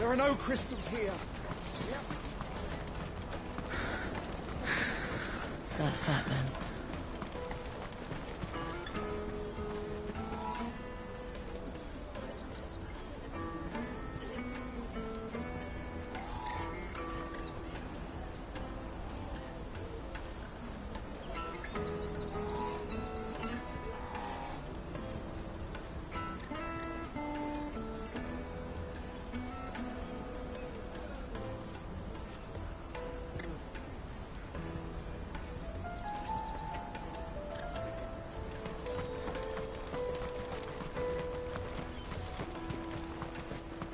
There are no crystals here. That's that then.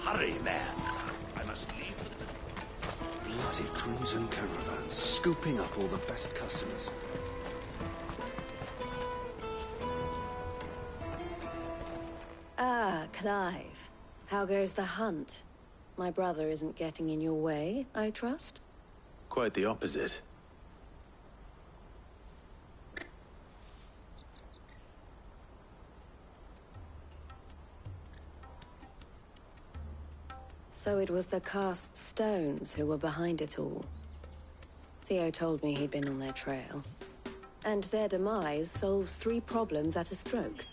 Hurry, man. I must leave for the... Bloody crimson caravans, scooping up all the best customers. Ah, Clive. How goes the hunt? My brother isn't getting in your way, I trust? Quite the opposite. So it was the cast stones who were behind it all. Theo told me he'd been on their trail. And their demise solves 3 problems at a stroke.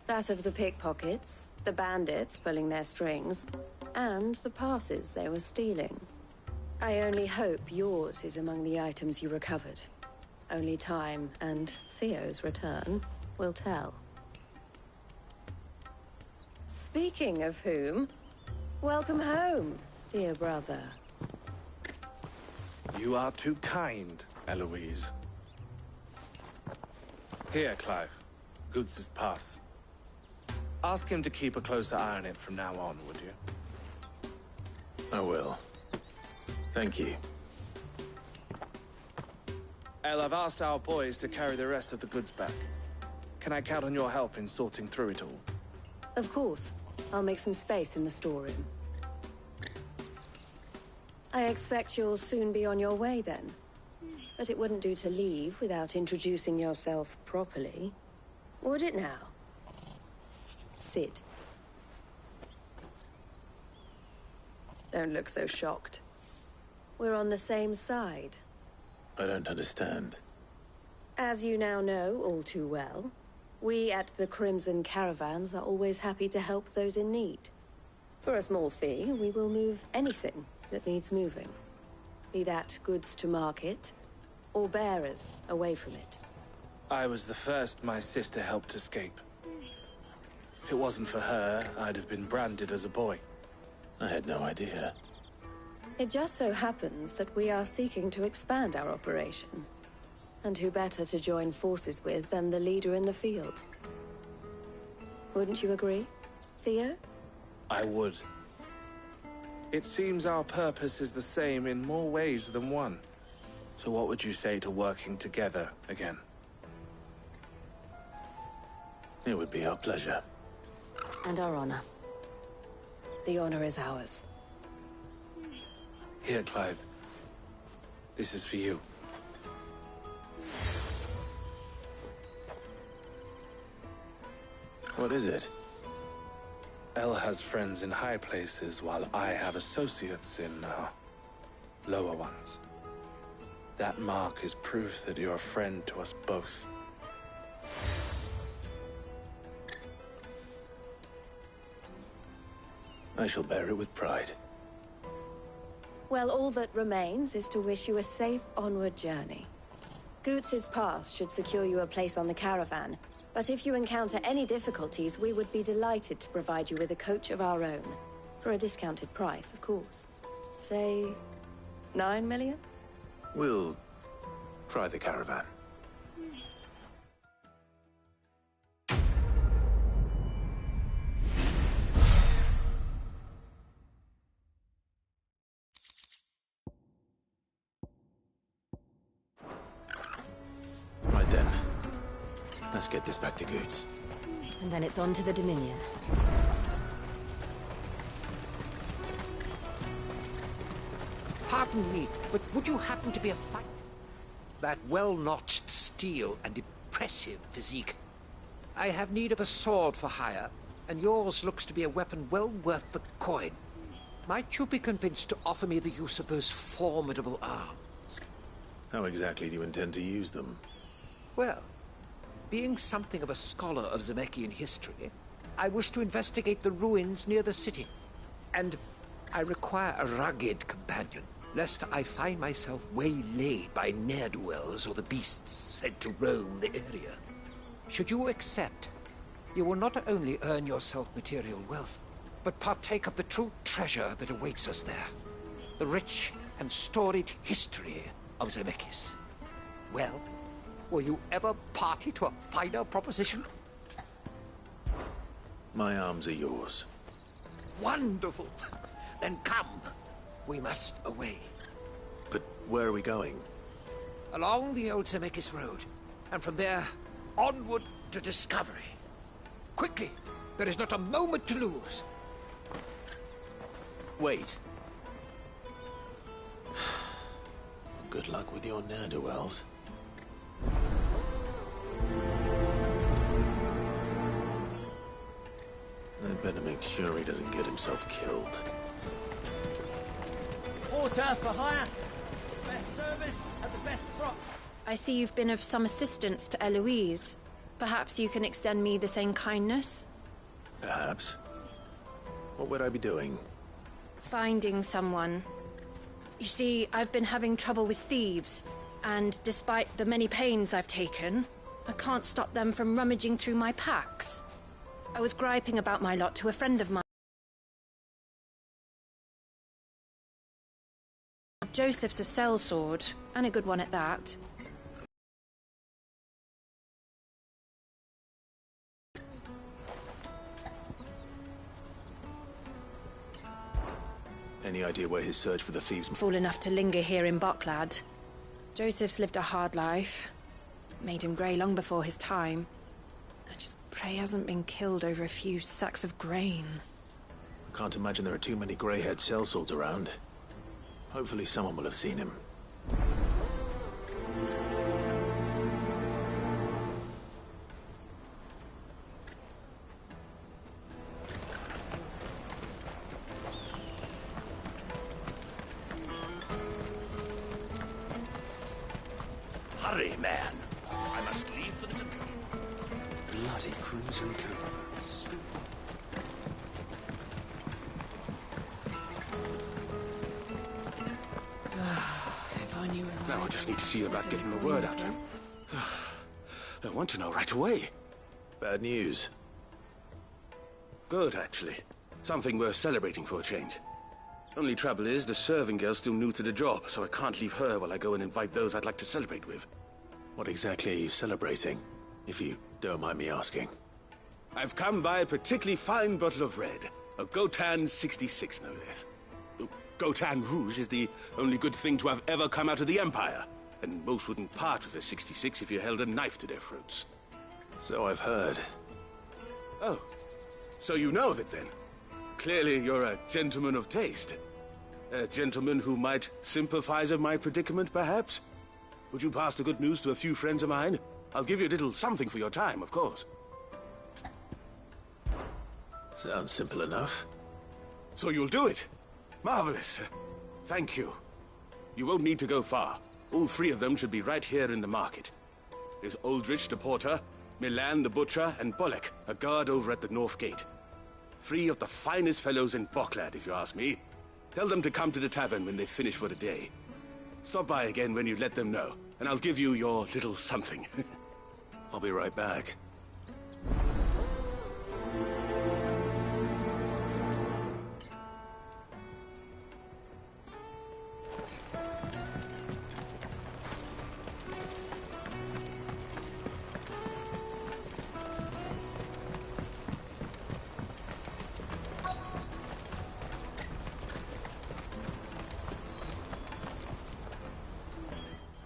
That of the pickpockets, the bandits pulling their strings, and the passes they were stealing. I only hope yours is among the items you recovered. Only time and Theo's return will tell. Speaking of whom, welcome home, dear brother. You are too kind, Eloise. Here, Clive. Goods' pass. Ask him to keep a closer eye on it from now on, would you? I will. Thank you. El, I've asked our boys to carry the rest of the goods back. Can I count on your help in sorting through it all? Of course. I'll make some space in the storeroom. I expect you'll soon be on your way then. But it wouldn't do to leave without introducing yourself properly. Would it now? Sid. Don't look so shocked. We're on the same side. I don't understand. As you now know all too well, we at the Crimson Caravans are always happy to help those in need. For a small fee, we will move anything that needs moving. Be that goods to market, or bearers away from it. I was the first my sister helped escape. If it wasn't for her, I'd have been branded as a boy. I had no idea. It just so happens that we are seeking to expand our operation. And who better to join forces with than the leader in the field? Wouldn't you agree, Theo? I would. It seems our purpose is the same in more ways than one. So what would you say to working together again? It would be our pleasure. And our honor. The honor is ours. Here, Clive. This is for you. What is it? El has friends in high places, while I have associates in, lower ones. That mark is proof that you're a friend to us both. I shall bear it with pride. Well, all that remains is to wish you a safe onward journey. Goots' pass should secure you a place on the caravan, but if you encounter any difficulties, we would be delighted to provide you with a coach of our own. For a discounted price, of course. Say, 9 million? We'll try the caravan. Right then. Let's get this back to Goots. And then it's on to the Dominion. Pardon me, but would you happen to be a fighter? That well-notched steel and impressive physique. I have need of a sword for hire, and yours looks to be a weapon well worth the coin. Might you be convinced to offer me the use of those formidable arms? How exactly do you intend to use them? Well, being something of a scholar of Zemeckis history, I wish to investigate the ruins near the city. And I require a rugged companion, lest I find myself waylaid by ne'er-do-wells or the beasts said to roam the area. Should you accept, you will not only earn yourself material wealth, but partake of the true treasure that awaits us there. The rich and storied history of Zemeckis. Well, will you ever party to a finer proposition? My arms are yours. Wonderful! Then come. We must away. But where are we going? Along the old Zemeckis Road, and from there, onward to discovery. Quickly! There is not a moment to lose. Wait. Good luck with your ne'er-do-wells. I'd better make sure he doesn't get himself killed. Porter for hire. Best service at the best prop. I see you've been of some assistance to Eloise. Perhaps you can extend me the same kindness? Perhaps. What would I be doing? Finding someone. You see, I've been having trouble with thieves, and despite the many pains I've taken, I can't stop them from rummaging through my packs. I was griping about my lot to a friend of mine. Joseph's a sellsword, and a good one at that. Any idea where his search for the thieves... Fool enough to linger here in Bocklad. Joseph's lived a hard life. Made him grey long before his time. I just pray he hasn't been killed over a few sacks of grain. I can't imagine there are too many grey-haired sellswords around. Hopefully someone will have seen him. Hurry, man. I must leave for the... Bloody crews and caravans. If I knew it. Now I just need to see about getting the word out to him. I want to know right away. Bad news. Good, actually. Something worth celebrating for a change. Only trouble is, the serving girl's still new to the job, so I can't leave her while I go and invite those I'd like to celebrate with. What exactly are you celebrating, if you don't mind me asking? I've come by a particularly fine bottle of red. A Gotan 66, no less. Gotan Rouge is the only good thing to have ever come out of the Empire. And most wouldn't part with a 66 if you held a knife to their throats. So I've heard. Oh, so you know of it then? Clearly you're a gentleman of taste. A gentleman who might sympathize with my predicament, perhaps? Would you pass the good news to a few friends of mine? I'll give you a little something for your time, of course. Sounds simple enough. So you'll do it? Marvelous. Thank you. You won't need to go far. All three of them should be right here in the market. There's Aldrich the porter, Milan the butcher, and Bolek, a guard over at the north gate. Three of the finest fellows in Bocklad, if you ask me. Tell them to come to the tavern when they finish for the day. Stop by again when you let them know, and I'll give you your little something. I'll be right back.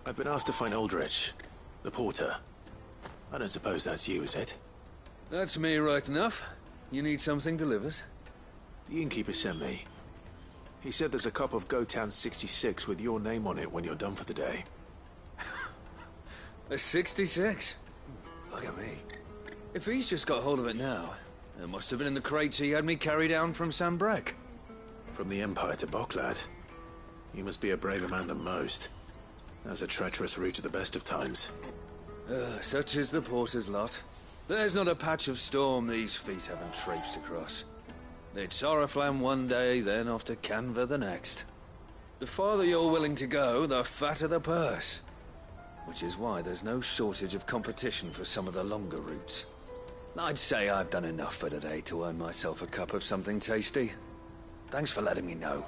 I've been asked to find Aldrich, the porter. I don't suppose that's you, is it? That's me right enough. You need something delivered? The innkeeper sent me. He said there's a cup of Gotan 66 with your name on it when you're done for the day. A 66? Look at me. If he's just got hold of it now, it must have been in the crates he had me carry down from Sambrek. From the Empire to Boklad. You must be a braver man than most. That's a treacherous route at the best of times. Such is the porter's lot. There's not a patch of storm these feet haven't traipsed across. It's Oriflamme one day, then off to Canva the next. The farther you're willing to go, the fatter the purse. Which is why there's no shortage of competition for some of the longer routes. I'd say I've done enough for today to earn myself a cup of something tasty. Thanks for letting me know.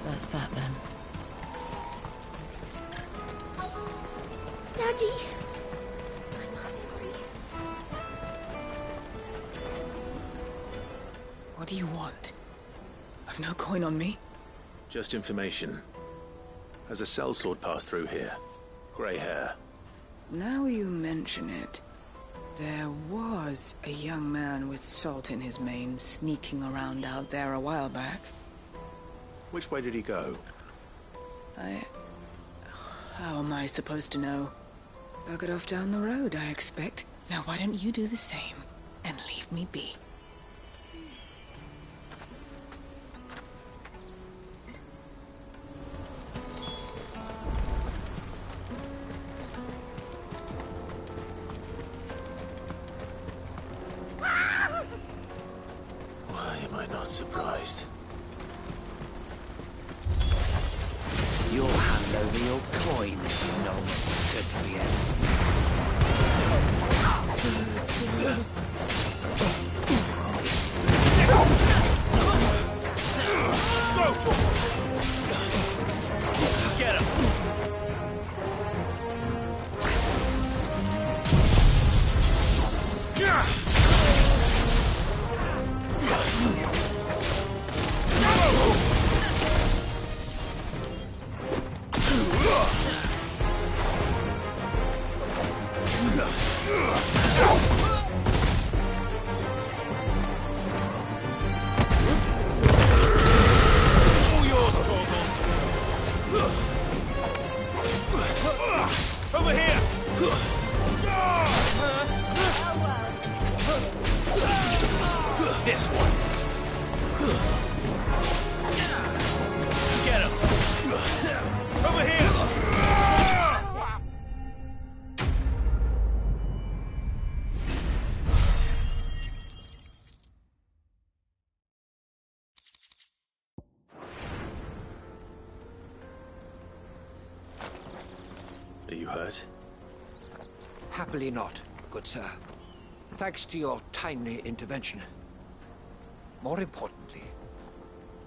That's that then. Daddy! I'm hungry. What do you want? I've no coin on me. Just information. Has a sellsword passed through here? Grey hair. Now you mention it, there was a young man with salt in his mane sneaking around out there a while back. Which way did he go? How am I supposed to know? Buggered off down the road, I expect. Now why don't you do the same and leave me be? Why am I not surprised? You'll hand over your coin if you know what's good for you. Get him! Over here! This one. Get him! Over here! Are you hurt? Happily not, good sir. Thanks to your timely intervention. More importantly,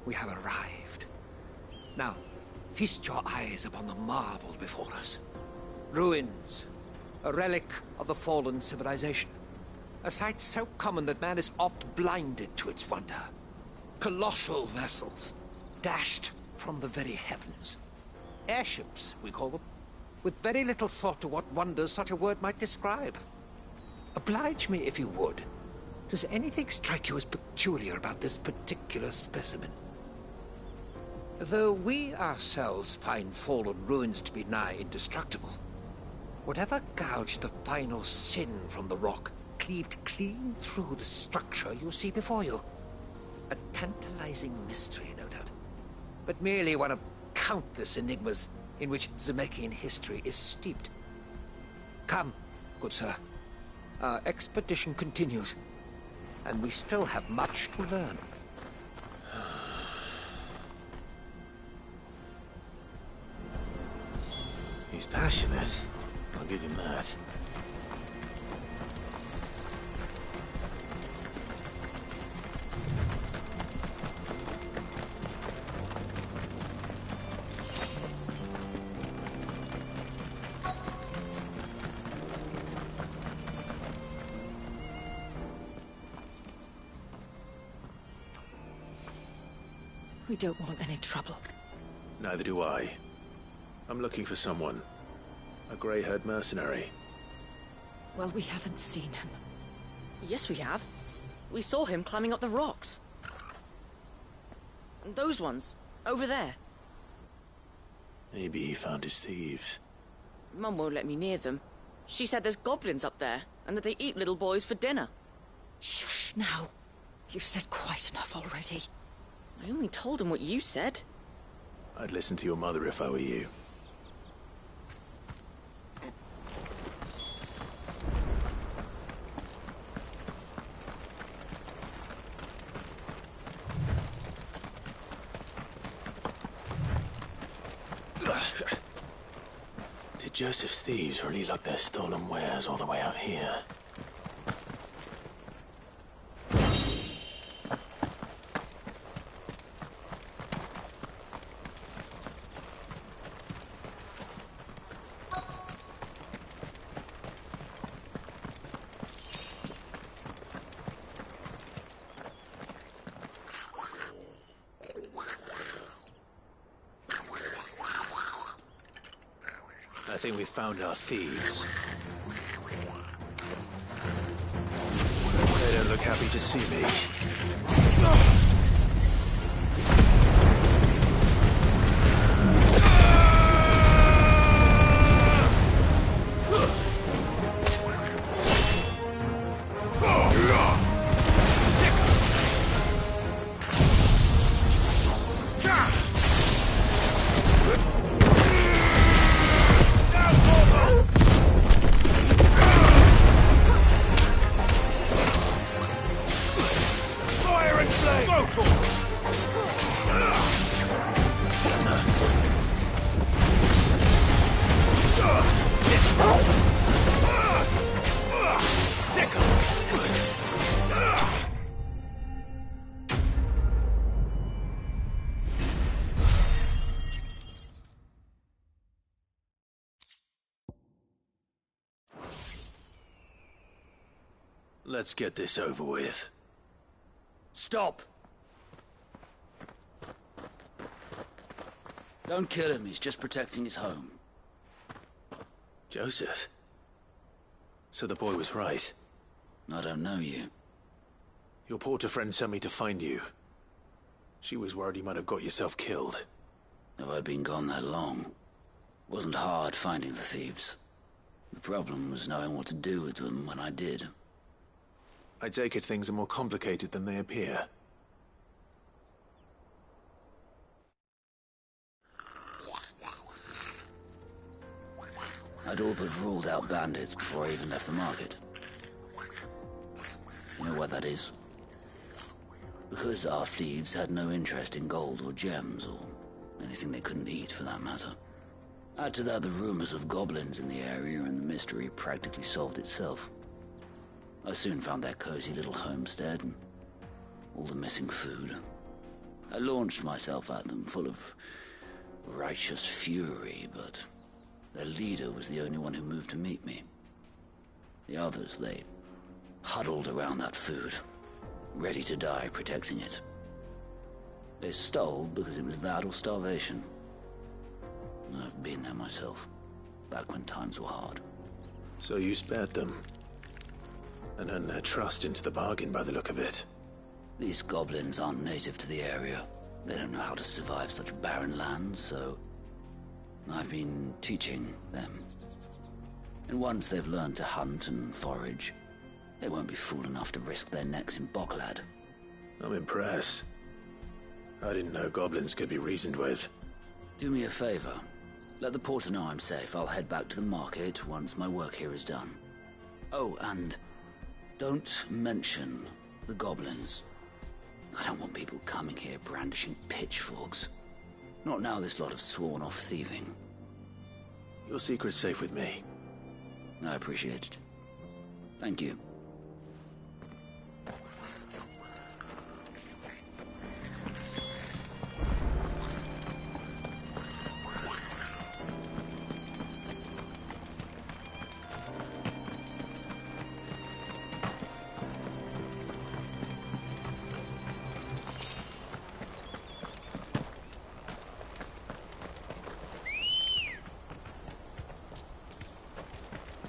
we have arrived. Now, feast your eyes upon the marvel before us. Ruins, a relic of the fallen civilization. A sight so common that man is oft blinded to its wonder. Colossal vessels, dashed from the very heavens. Airships, we call them, with very little thought to what wonders such a word might describe. Oblige me if you would. Does anything strike you as peculiar about this particular specimen? Though we ourselves find fallen ruins to be nigh indestructible, whatever gouged the final sin from the rock cleaved clean through the structure you see before you. A tantalizing mystery, no doubt, but merely one of countless enigmas in which Zemeckis history is steeped. Come, good sir. Our expedition continues, and we still have much to learn. He's passionate. I'll give him that. We don't want any trouble. Neither do I. I'm looking for someone. A grey-haired mercenary. Well, we haven't seen him. Yes, we have. We saw him climbing up the rocks. And those ones, over there. Maybe he found his thieves. Mum won't let me near them. She said there's goblins up there, and that they eat little boys for dinner. Shush now. You've said quite enough already. I only told him what you said. I'd listen to your mother if I were you. Did Joseph's thieves really lug their stolen wares all the way out here? I think we've found our thieves. They don't look happy to see me. Let's get this over with. Stop! Don't kill him, he's just protecting his home. Joseph? So the boy was right. I don't know you. Your porter friend sent me to find you. She was worried you might have got yourself killed. Have I been gone that long? Wasn't hard finding the thieves. The problem was knowing what to do with them when I did. I take it things are more complicated than they appear. I'd all but ruled out bandits before I even left the market. You know why that is? Because our thieves had no interest in gold or gems, or anything they couldn't eat for that matter. Add to that the rumors of goblins in the area, and the mystery practically solved itself. I soon found their cozy little homestead and all the missing food. I launched myself at them, full of righteous fury, but their leader was the only one who moved to meet me. The others, they huddled around that food, ready to die protecting it. They stole because it was that or starvation. I've been there myself, back when times were hard. So you spared them? And earned their trust into the bargain by the look of it. These goblins aren't native to the area. They don't know how to survive such barren lands, so I've been teaching them. And once they've learned to hunt and forage, they won't be fool enough to risk their necks in Bocklad. I'm impressed. I didn't know goblins could be reasoned with. Do me a favor. Let the porter know I'm safe. I'll head back to the market once my work here is done. Oh, and don't mention the goblins. I don't want people coming here brandishing pitchforks. Not now this lot have sworn off thieving. Your secret's safe with me. I appreciate it. Thank you.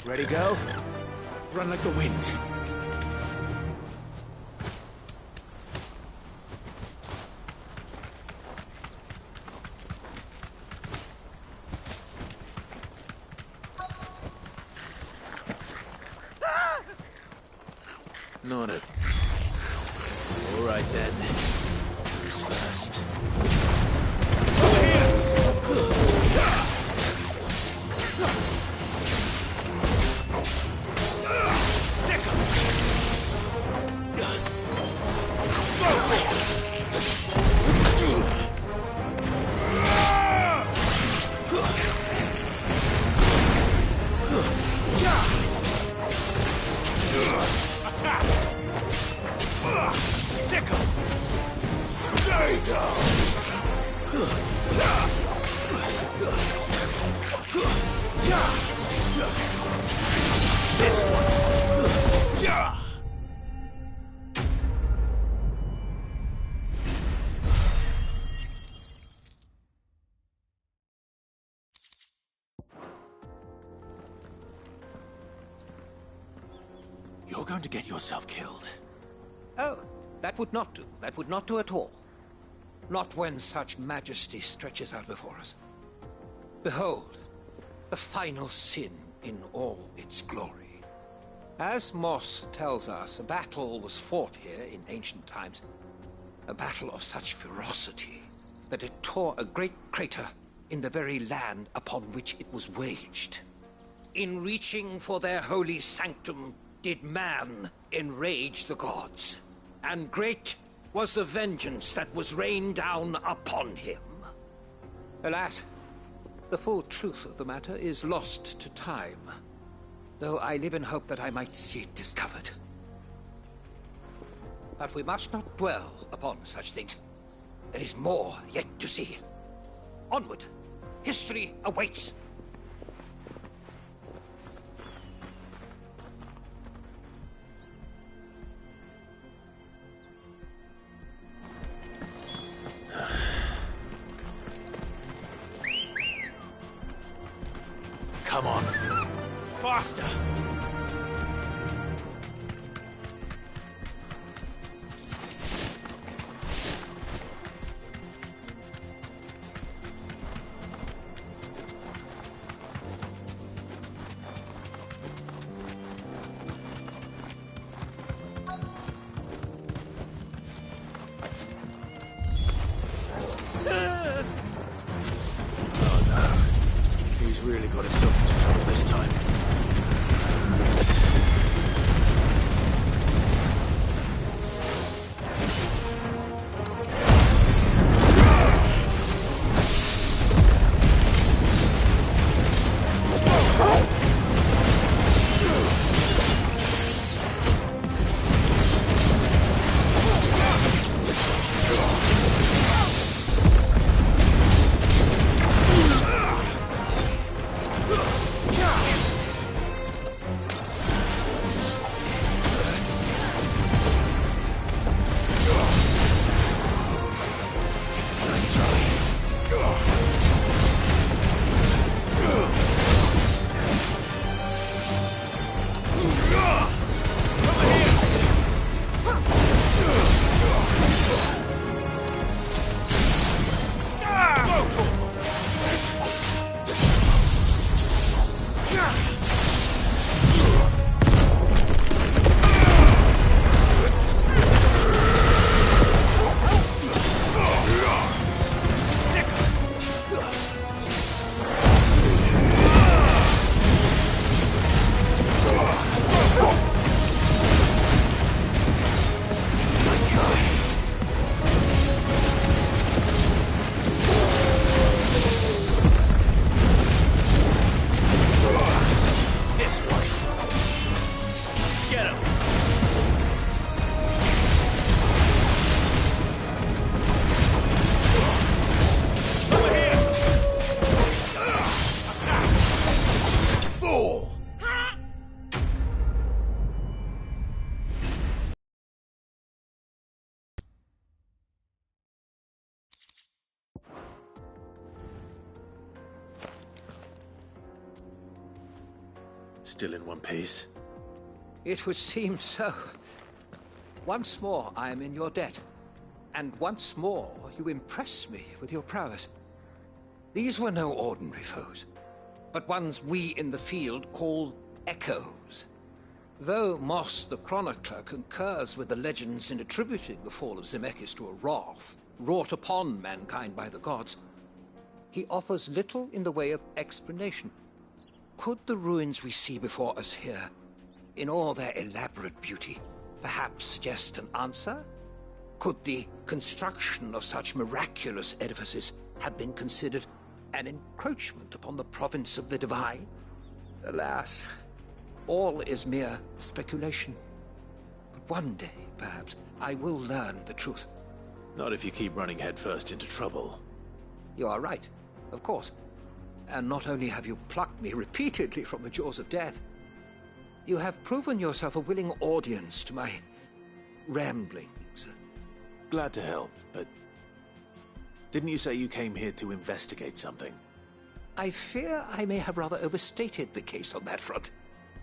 Ready, go? Run like the wind. getting on it. All right, then. Who's first? This one. Yeah. You're going to get yourself killed. Oh, that would not do. That would not do at all. Not when such majesty stretches out before us. Behold, the final sin in all its glory. As Moss tells us, a battle was fought here in ancient times. A battle of such ferocity that it tore a great crater in the very land upon which it was waged. In reaching for their holy sanctum, did man enrage the gods, and great was the vengeance that was rained down upon him. Alas, the full truth of the matter is lost to time, though I live in hope that I might see it discovered. But we must not dwell upon such things. There is more yet to see. Onward! History awaits! Come on. Faster! Really got himself into trouble this time. Still in one piece? It would seem so. Once more I am in your debt, and once more you impress me with your prowess. These were no ordinary foes, but ones we in the field call echoes. Though Moss the Chronicler concurs with the legends in attributing the fall of Zemeckis to a wrath wrought upon mankind by the gods, he offers little in the way of explanation. Could the ruins we see before us here, in all their elaborate beauty, perhaps suggest an answer? Could the construction of such miraculous edifices have been considered an encroachment upon the province of the divine? Alas, all is mere speculation. But one day, perhaps, I will learn the truth. Not if you keep running headfirst into trouble. You are right, of course. And not only have you plucked me repeatedly from the jaws of death, you have proven yourself a willing audience to my ramblings. Glad to help, but didn't you say you came here to investigate something? I fear I may have rather overstated the case on that front.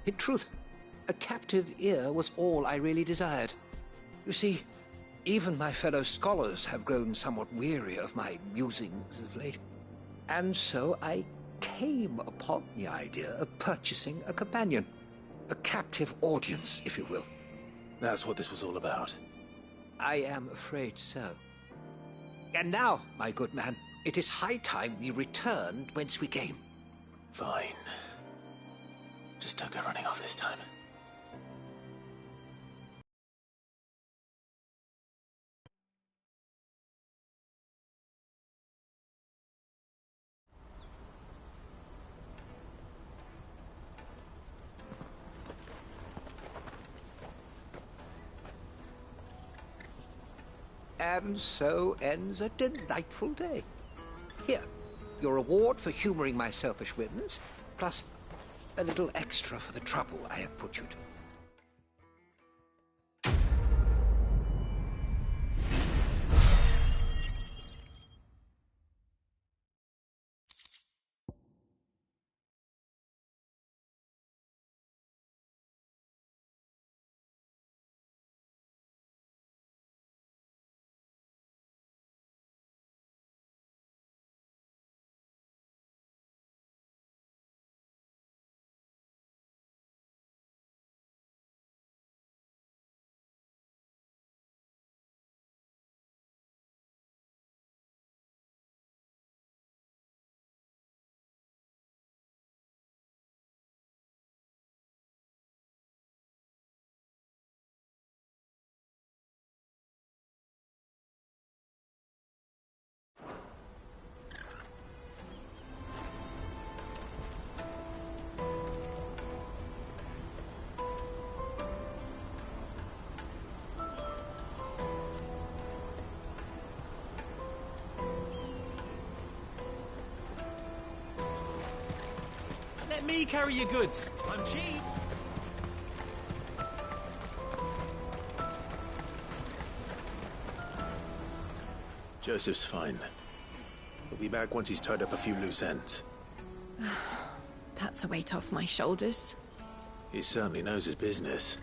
In truth, a captive ear was all I really desired. You see, even my fellow scholars have grown somewhat weary of my musings of late. And so I came upon the idea of purchasing a companion. A captive audience, if you will. That's what this was all about. I am afraid so. And now, my good man, it is high time we returned whence we came. Fine. Just don't go running off this time. And so ends a delightful day. Here, your reward for humoring my selfish whims, plus a little extra for the trouble I have put you to. Let me carry your goods. I'm cheap. Joseph's fine. He'll be back once he's tied up a few loose ends. That's a weight off my shoulders. He certainly knows his business.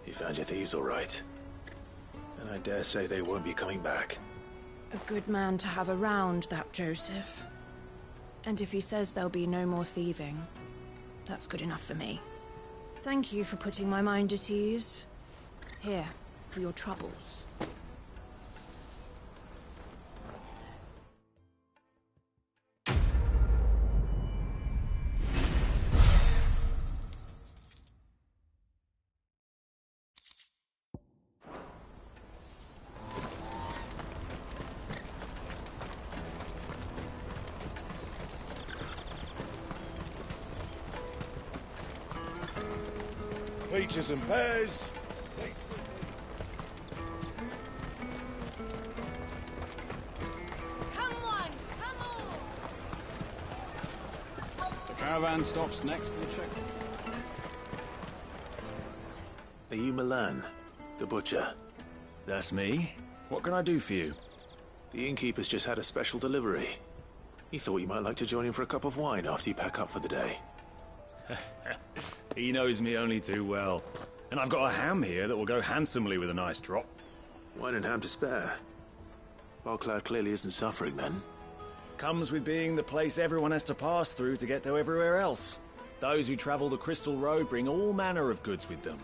He found your thieves all right. And I dare say they won't be coming back. A good man to have around, that Joseph. And if he says there'll be no more thieving, that's good enough for me. Thank you for putting my mind at ease. Here, for your troubles. Peaches and pears. Come on, come on! The caravan stops next to the checkpoint. Are you Milan, the butcher? That's me. What can I do for you? The innkeeper's just had a special delivery. He thought you might like to join him for a cup of wine after you pack up for the day. He knows me only too well. And I've got a ham here that will go handsomely with a nice drop. Wine and ham to spare. Barcloud clearly isn't suffering then. Comes with being the place everyone has to pass through to get to everywhere else. Those who travel the Crystal Road bring all manner of goods with them.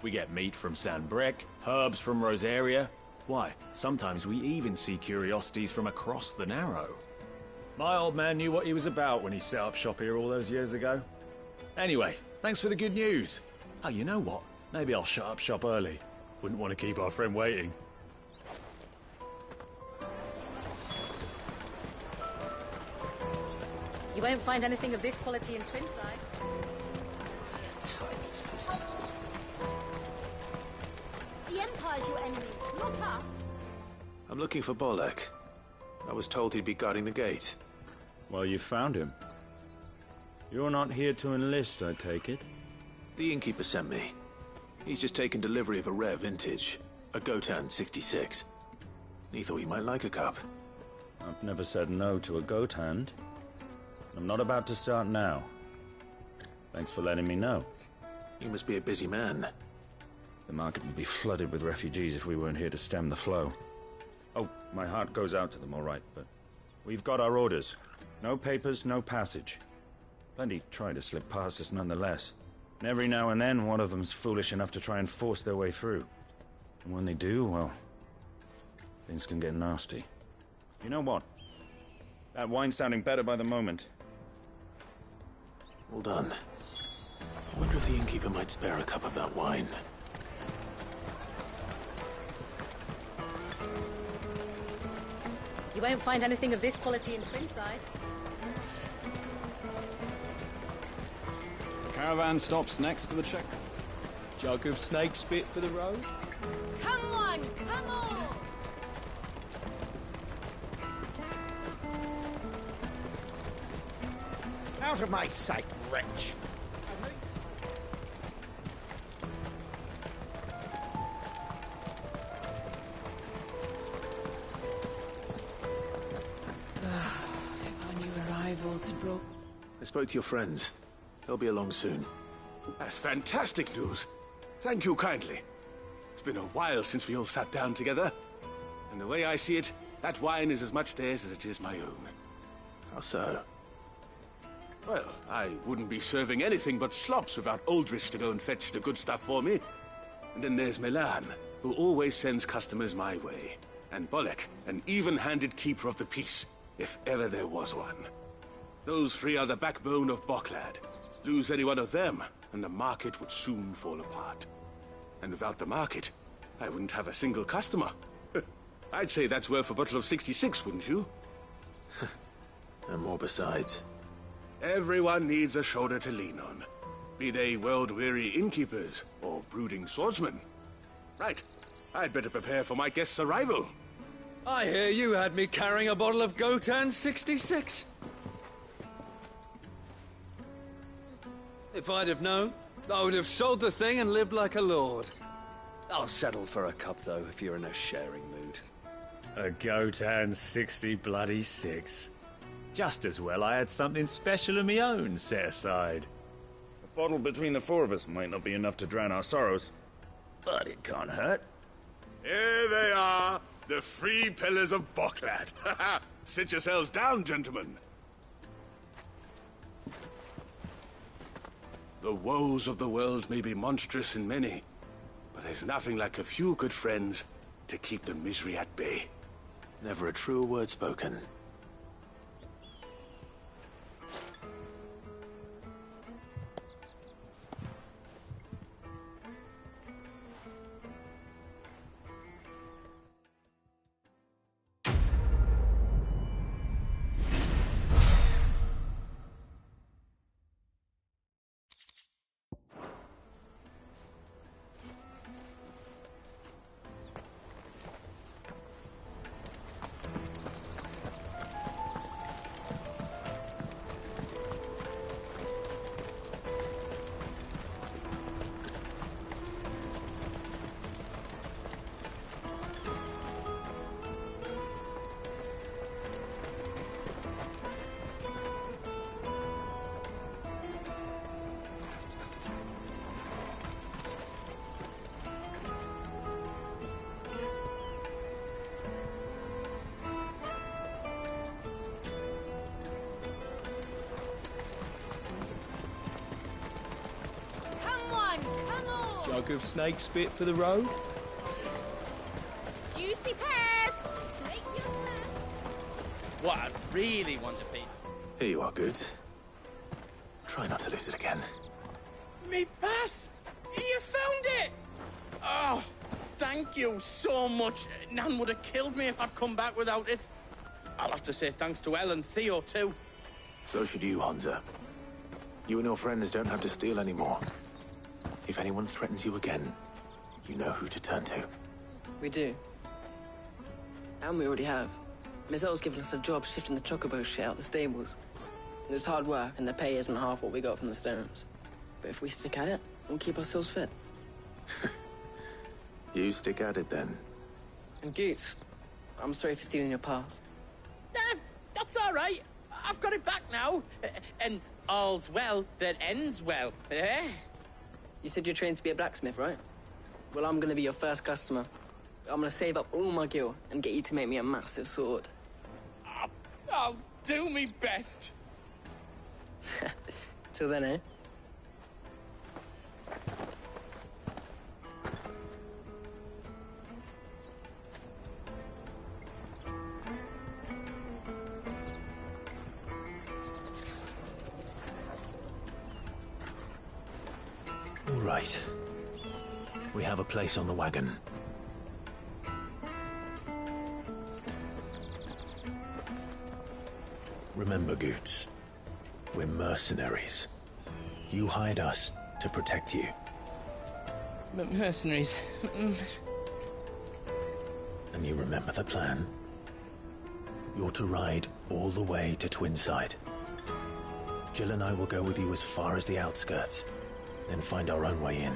We get meat from San Brec, herbs from Rosaria. Why, sometimes we even see curiosities from across the Narrow. My old man knew what he was about when he set up shop here all those years ago. Anyway, thanks for the good news. Oh, you know what? Maybe I'll shut up shop early. Wouldn't want to keep our friend waiting. You won't find anything of this quality in Twinside. The Empire's your enemy, not us. I'm looking for Bolek. I was told he'd be guarding the gate. Well, you found him. You're not here to enlist, I take it? The innkeeper sent me. He's just taken delivery of a rare vintage, a Gotan 66. He thought you might like a cup. I've never said no to a goat hand. I'm not about to start now. Thanks for letting me know. You must be a busy man. The market would be flooded with refugees if we weren't here to stem the flow. Oh, my heart goes out to them, all right, but we've got our orders. No papers, no passage. Plenty try to slip past us nonetheless. And every now and then, one of them's foolish enough to try and force their way through. And when they do, well, things can get nasty. You know what? That wine's sounding better by the moment. Well done. I wonder if the innkeeper might spare a cup of that wine. You won't find anything of this quality in Twinside. The caravan stops next to the check. Jug of snake spit for the road? Come on, come on! Out of my sight, wretch! If our new arrivals had brought... I spoke to your friends. They'll be along soon. That's fantastic news. Thank you kindly. It's been a while since we all sat down together. And the way I see it, that wine is as much theirs as it is my own. How so? Well, I wouldn't be serving anything but slops without Aldrich to go and fetch the good stuff for me. And then there's Milan, who always sends customers my way. And Bolek, an even-handed keeper of the peace, if ever there was one. Those three are the backbone of Boklad. Lose any one of them, and the market would soon fall apart. And without the market, I wouldn't have a single customer. I'd say that's worth a bottle of 66, wouldn't you? And more besides. Everyone needs a shoulder to lean on. Be they world-weary innkeepers or brooding swordsmen. Right. I'd better prepare for my guest's arrival. I hear you had me carrying a bottle of Gotan 66. If I'd have known, I would have sold the thing and lived like a lord. I'll settle for a cup, though, if you're in a sharing mood. A Gotan 66. Just as well I had something special of my own set aside. A bottle between the four of us might not be enough to drown our sorrows, but it can't hurt. Here they are, the three pillars of Boklad. Sit yourselves down, gentlemen. The woes of the world may be monstrous in many, but there's nothing like a few good friends to keep the misery at bay. Never a truer word spoken. Mug of snake spit for the road? Juicy pears! Snake your pears! What I really want to be. Here you are, good. Try not to lose it again. Me pass! You found it! Oh, thank you so much. Nan would have killed me if I'd come back without it. I'll have to say thanks to Elle and Theo, too. So should you, Hunter. You and your friends don't have to steal anymore. If anyone threatens you again, you know who to turn to. We do. And we already have. Miss L's given us a job shifting the chocobo shit out the stables. It's hard work, and the pay isn't half what we got from the stones. But if we stick at it, we'll keep ourselves fit. You stick at it, then. And Goots, I'm sorry for stealing your pass. That's all right. I've got it back now. And all's well that ends well, eh? You said you're trained to be a blacksmith, right? Well, I'm gonna be your first customer. I'm gonna save up all my gil and get you to make me a massive sword. I'll do me best. Till then, eh? All right. We have a place on the wagon. Remember, Goots, we're mercenaries. You hired us to protect you. Mercenaries. And you remember the plan? You're to ride all the way to Twinside. Jill and I will go with you as far as the outskirts, then find our own way in.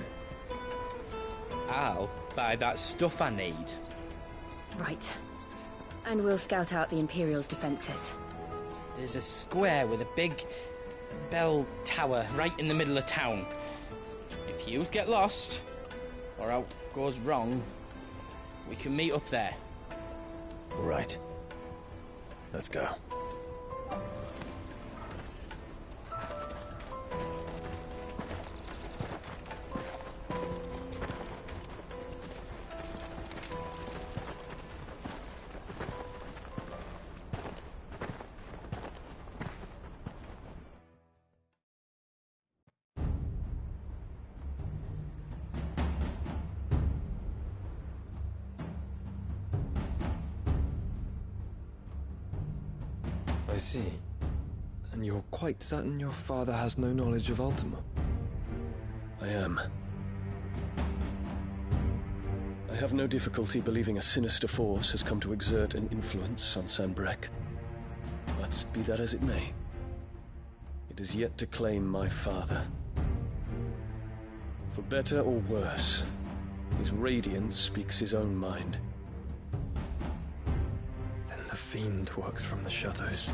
I'll buy that stuff I need. Right. And we'll scout out the Imperial's defenses. There's a square with a big bell tower right in the middle of town. If you get lost, or out goes wrong, we can meet up there. All right. Let's go. I see. And you're quite certain your father has no knowledge of Ultima? I am. I have no difficulty believing a sinister force has come to exert an influence on Sanbreque. But be that as it may, it is yet to claim my father. For better or worse, his radiance speaks his own mind. The fiend works from the shadows.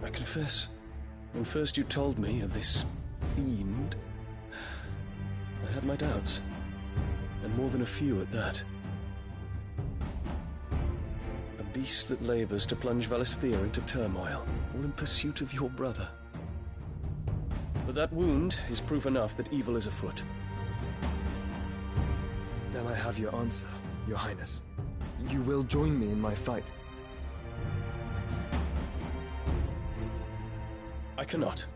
I confess, when first you told me of this fiend, I had my doubts, and more than a few at that. A beast that labors to plunge Valisthea into turmoil, all in pursuit of your brother. But that wound is proof enough that evil is afoot. Then I have your answer, Your Highness. You will join me in my fight. I cannot.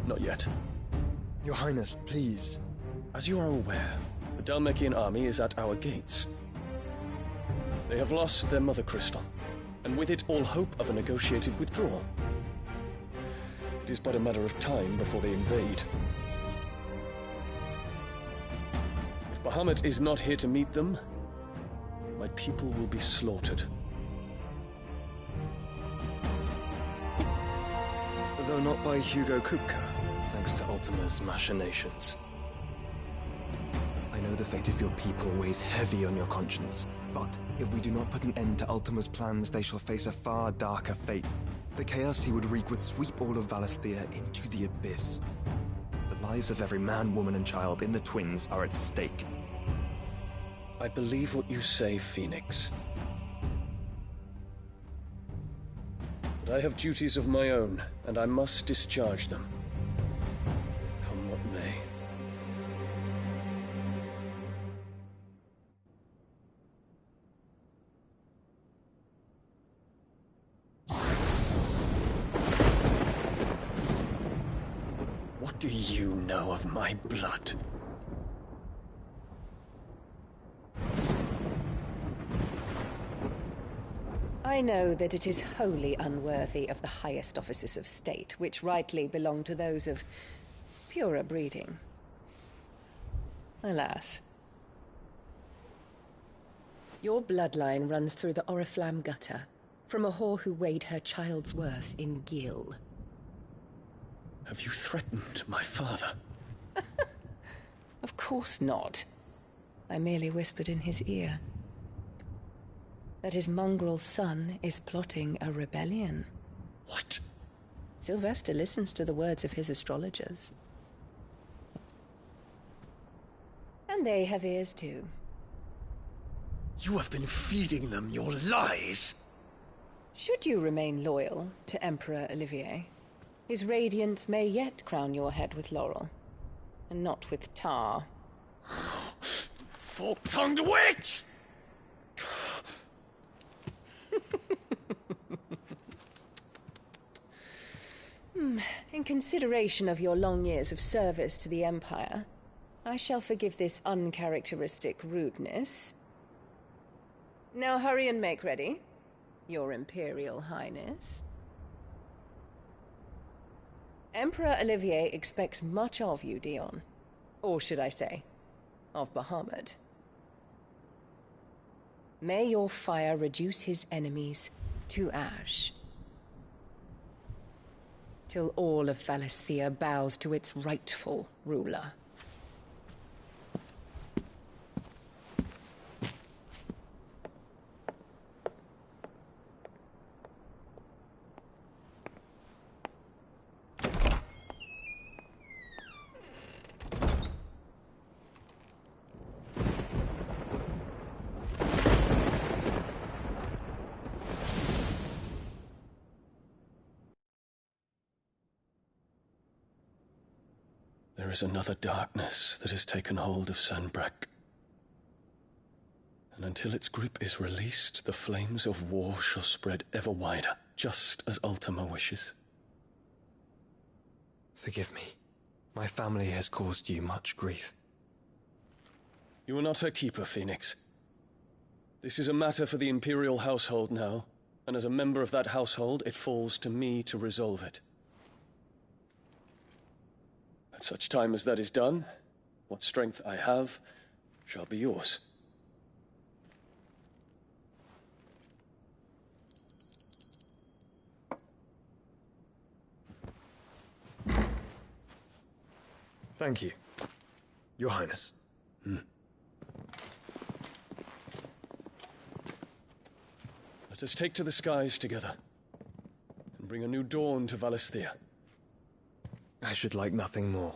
Not yet. Your Highness, please. As you are aware, the Dhalmekian army is at our gates. They have lost their mother crystal, and with it all hope of a negotiated withdrawal. It is but a matter of time before they invade. If Bahamut is not here to meet them, my people will be slaughtered. Though not by Hugo Kupka, thanks to Ultima's machinations. I know the fate of your people weighs heavy on your conscience, but if we do not put an end to Ultima's plans, they shall face a far darker fate. The chaos he would wreak would sweep all of Valisthea into the abyss. The lives of every man, woman, and child in the Twins are at stake. I believe what you say, Phoenix. But I have duties of my own, and I must discharge them. Come what may. do you know of my blood? I know that it is wholly unworthy of the highest offices of state, which rightly belong to those of purer breeding. Alas. Your bloodline runs through the Oriflamme gutter, from a whore who weighed her child's worth in gil. Have you threatened my father? Of course not. I merely whispered in his ear that his mongrel son is plotting a rebellion. What? Sylvester listens to the words of his astrologers. And they have ears too. You have been feeding them your lies! Should you remain loyal to Emperor Olivier, his radiance may yet crown your head with laurel, and not with tar. Fork-tongued witch! In consideration of your long years of service to the Empire, I shall forgive this uncharacteristic rudeness. Now hurry and make ready, Your Imperial Highness. Emperor Olivier expects much of you, Dion. Or should I say, of Bahamut. May your fire reduce his enemies to ash, till all of Valisthea bows to its rightful ruler. There is another darkness that has taken hold of Sanbreque. And until its grip is released, the flames of war shall spread ever wider, just as Ultima wishes. Forgive me. My family has caused you much grief. You are not her keeper, Phoenix. This is a matter for the Imperial household now, and as a member of that household, it falls to me to resolve it. At such time as that is done, what strength I have shall be yours. Thank you, Your Highness. Let us take to the skies together, and bring a new dawn to Valisthea. I should like nothing more.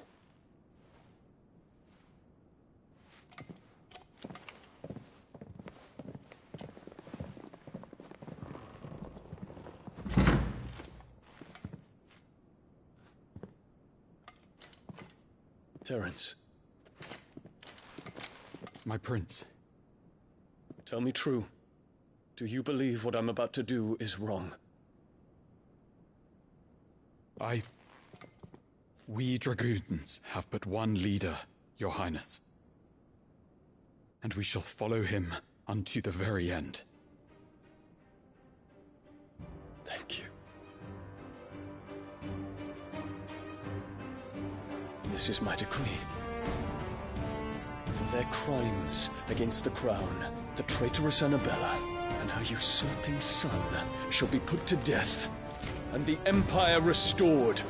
Terence. My prince. Tell me true. Do you believe what I'm about to do is wrong? We dragoons have but one leader, Your Highness. And we shall follow him unto the very end. Thank you. This is my decree. For their crimes against the crown, the traitorous Annabella and her usurping son shall be put to death, and the Empire restored.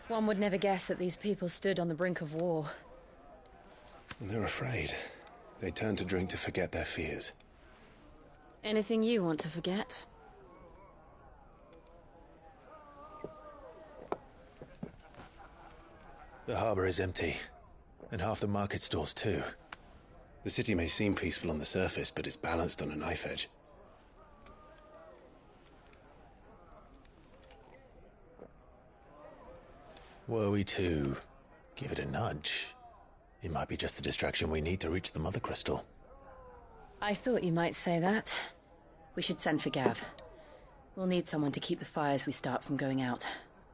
One would never guess that these people stood on the brink of war. And they're afraid. They turn to drink to forget their fears. Anything you want to forget? The harbor is empty, and half the market stalls too. The city may seem peaceful on the surface, but it's balanced on a knife edge. Were we to give it a nudge, it might be just the distraction we need to reach the Mother Crystal. I thought you might say that. We should send for Gav. We'll need someone to keep the fires we start from going out.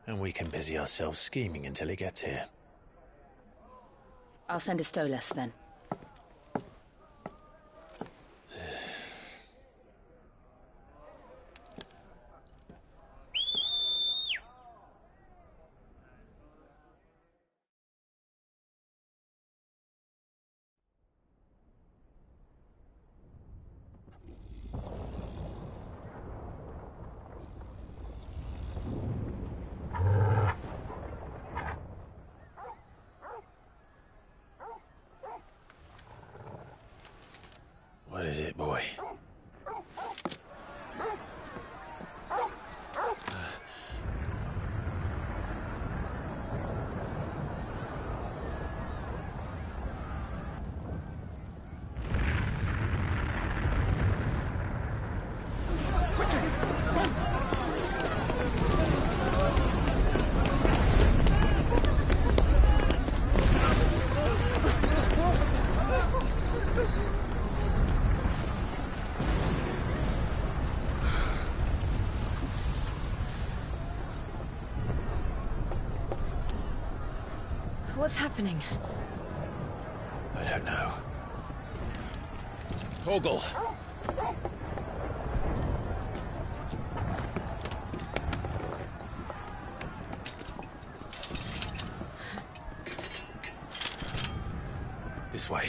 And we can busy ourselves scheming until he gets here. I'll send a Stolas then. What is it, boy? What's happening? I don't know. Torgal! This way.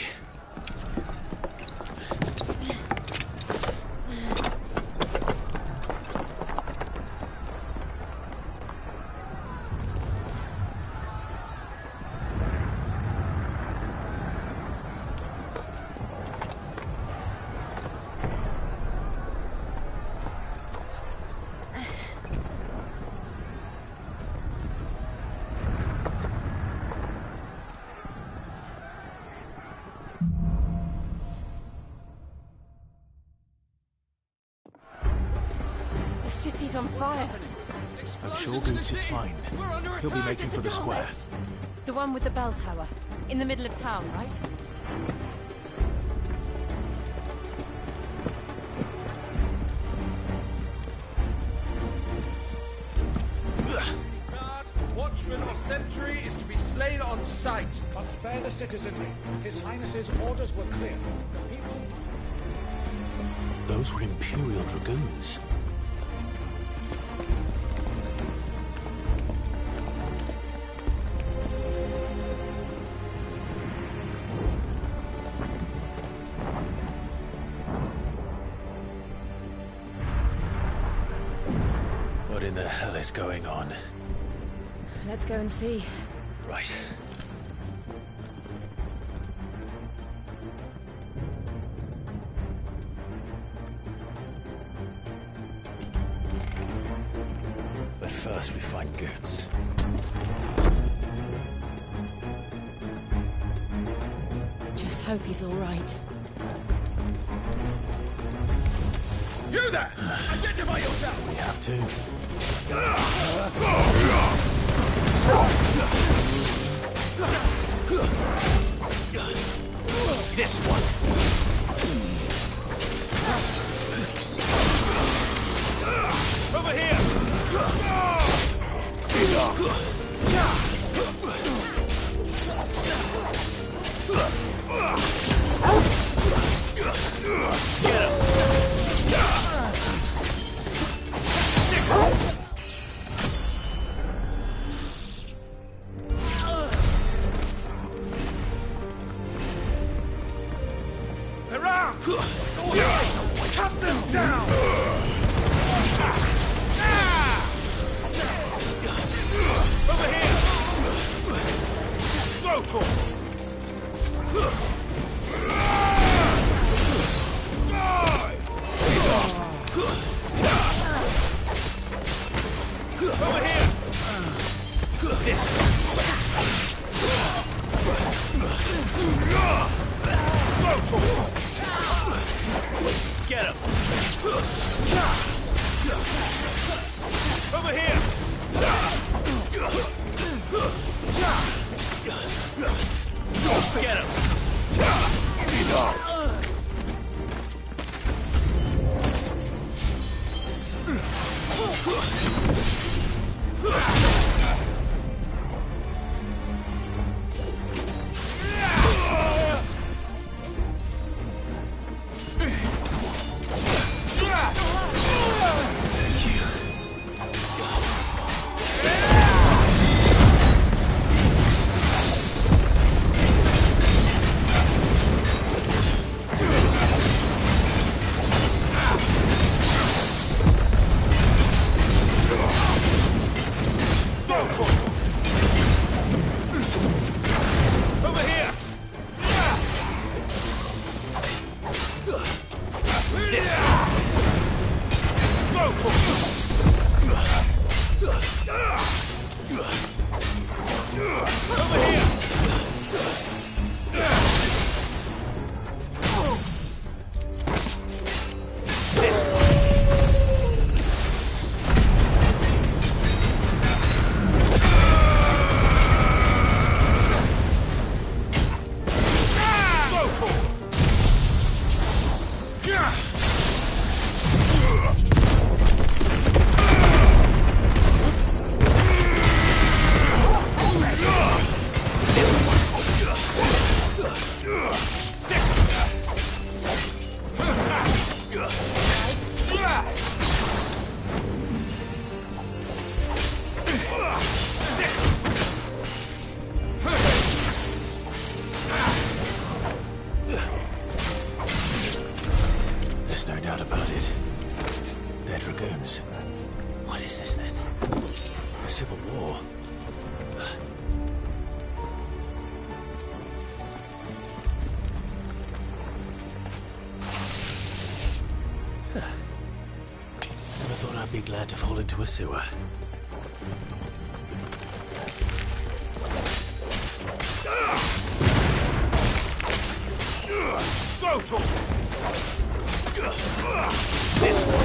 The city's on fire. I'm sure Goots is fine. He'll be making for the square. The one with the bell tower. In the middle of town, right? Watchman or sentry is to be slain on sight. But spare the citizenry. His Highness's orders were clear. The people... Those were Imperial Dragoons. What in the hell is going on? Let's go and see. Right. But first we find Goots. Just hope he's all right. You there! Identify yourself! We have to. This one! Over here! Get him! Around! Cut them down! Over here! Get him! Over here! Get him! There's no doubt about it. They're dragoons. What is this then? A civil war? Never thought I'd be glad to fall into a sewer. Go to him! This one!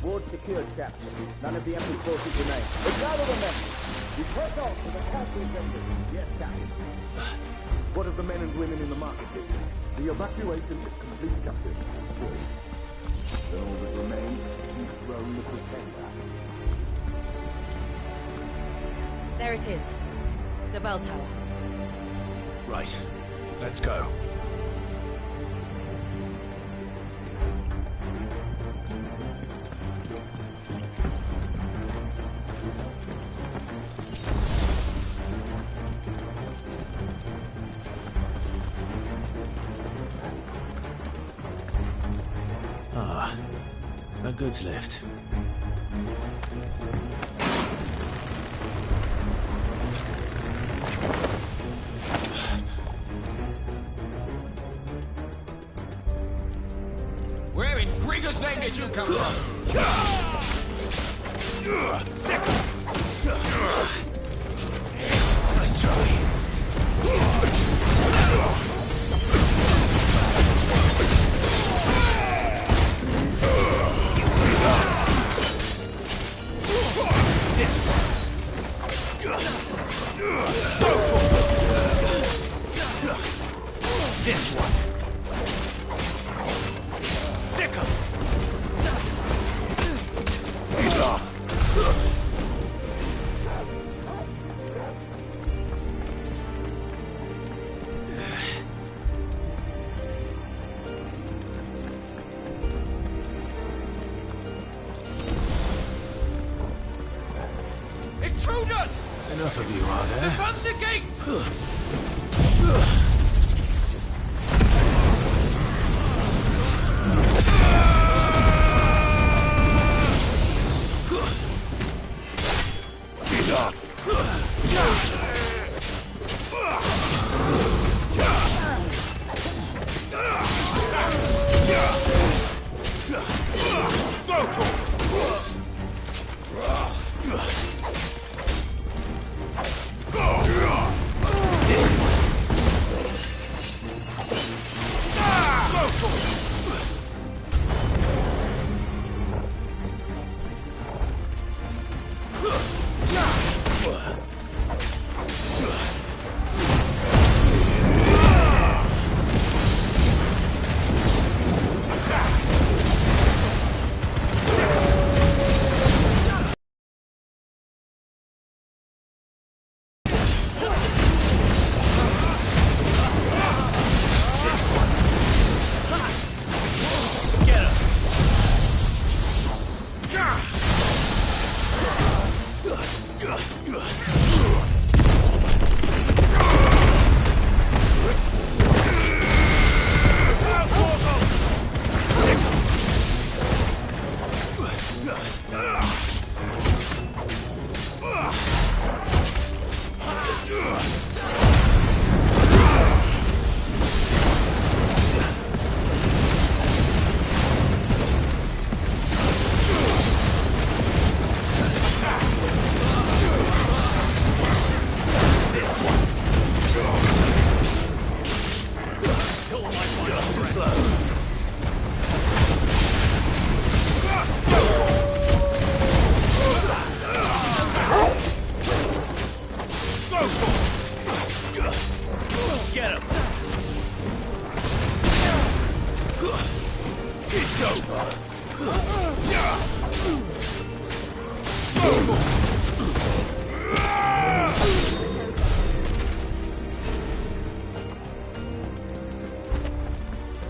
Ward secured, chaps. None of the enemy forces remain. But gather the men! We press on to the castle defenders. Yes, Captain. What of the men and women in the market district? The evacuation is complete, Captain. Good. Then all that remains is Throne the Pretender. There it is. The bell tower. Right. Let's go. Ah, a goods lift. Where in Grieger's name did you come from? Nice try. This one. This one. Sick him. Intruders! Enough of you, are there? Defend the gates!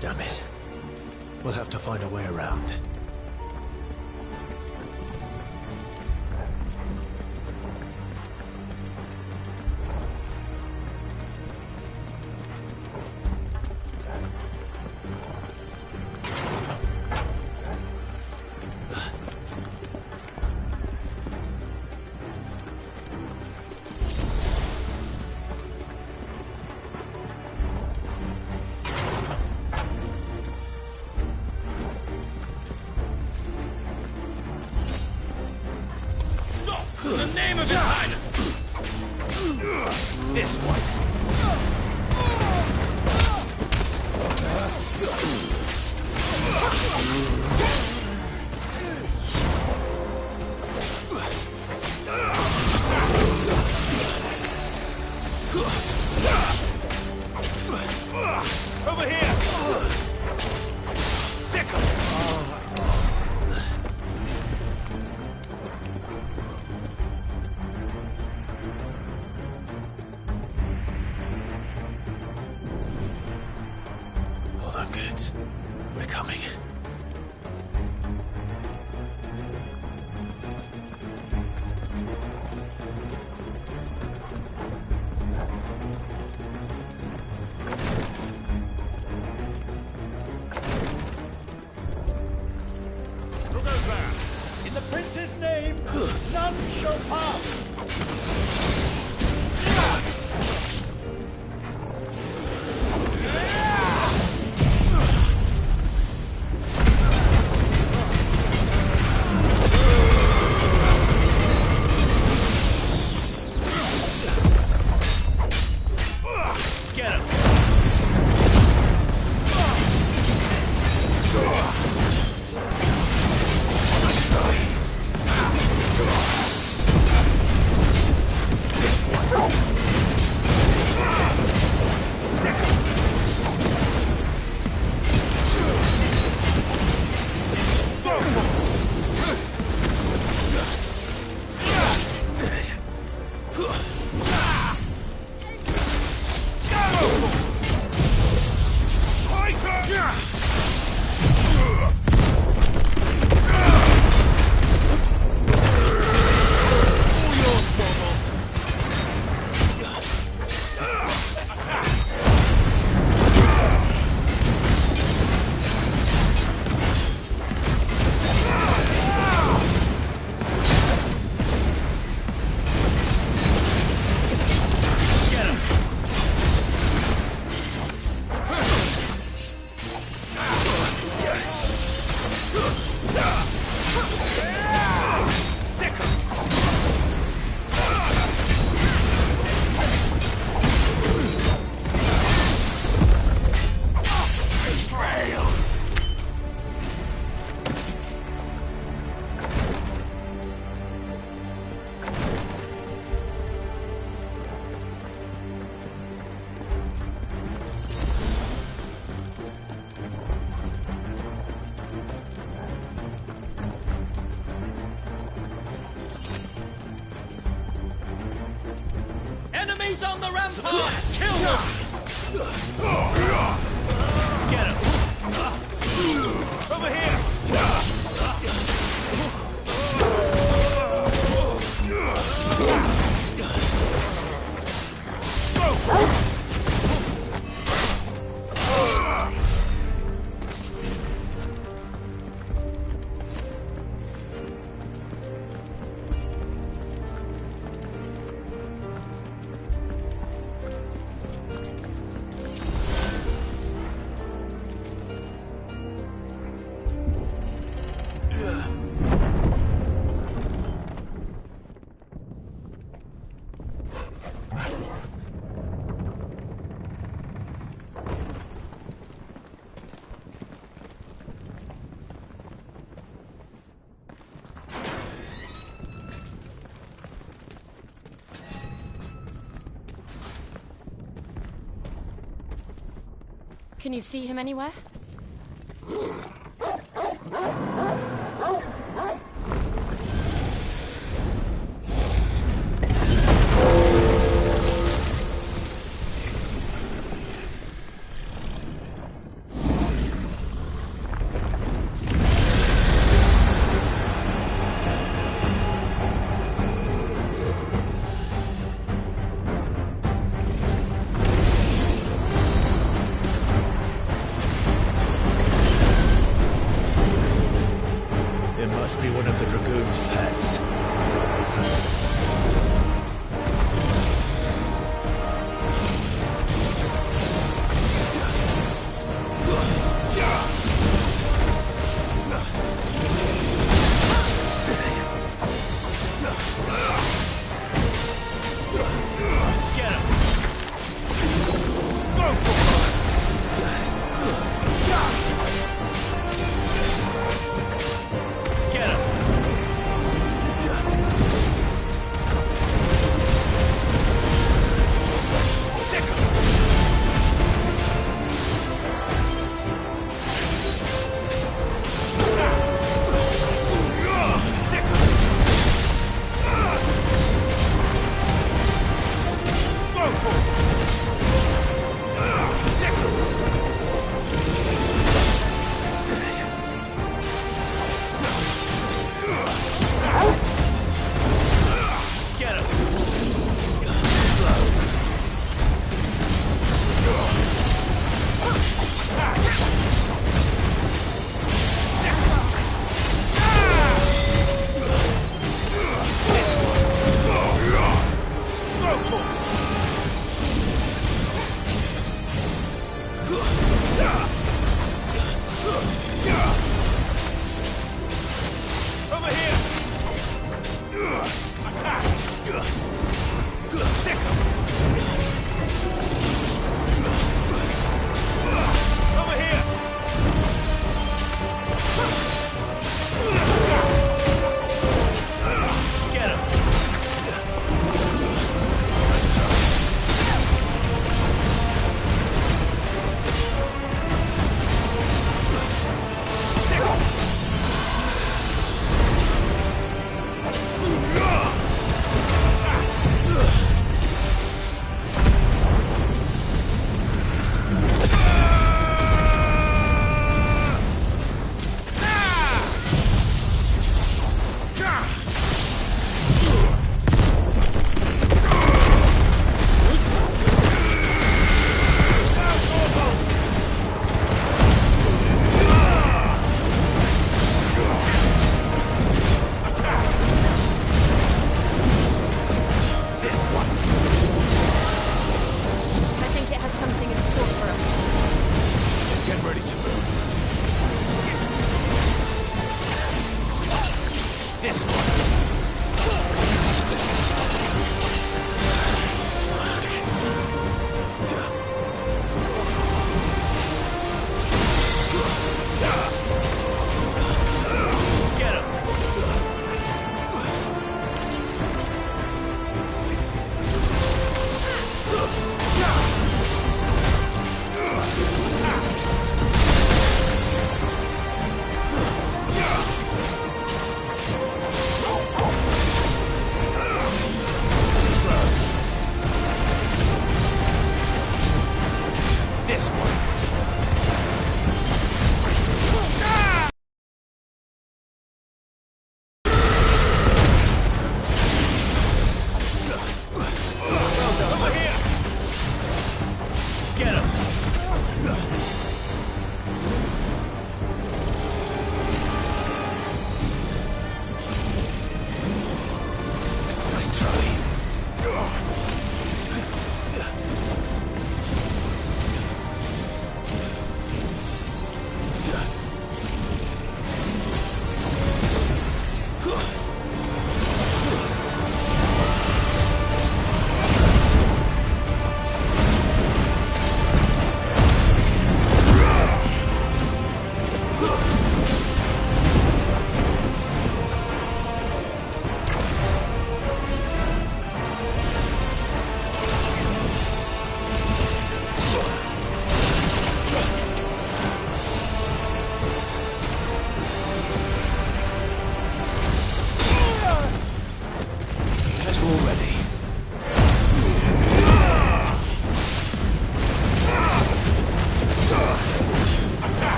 Damn it. We'll have to find a way around. In the name of His Highness! This one! Over here! Sickle! Hold on, kids. We're coming. Who goes there? In the prince's name, none shall pass. Get him! Enemies on the ramparts! Kill them! Get him! Over here! Can you see him anywhere? It must be one of the Dragoon's pets.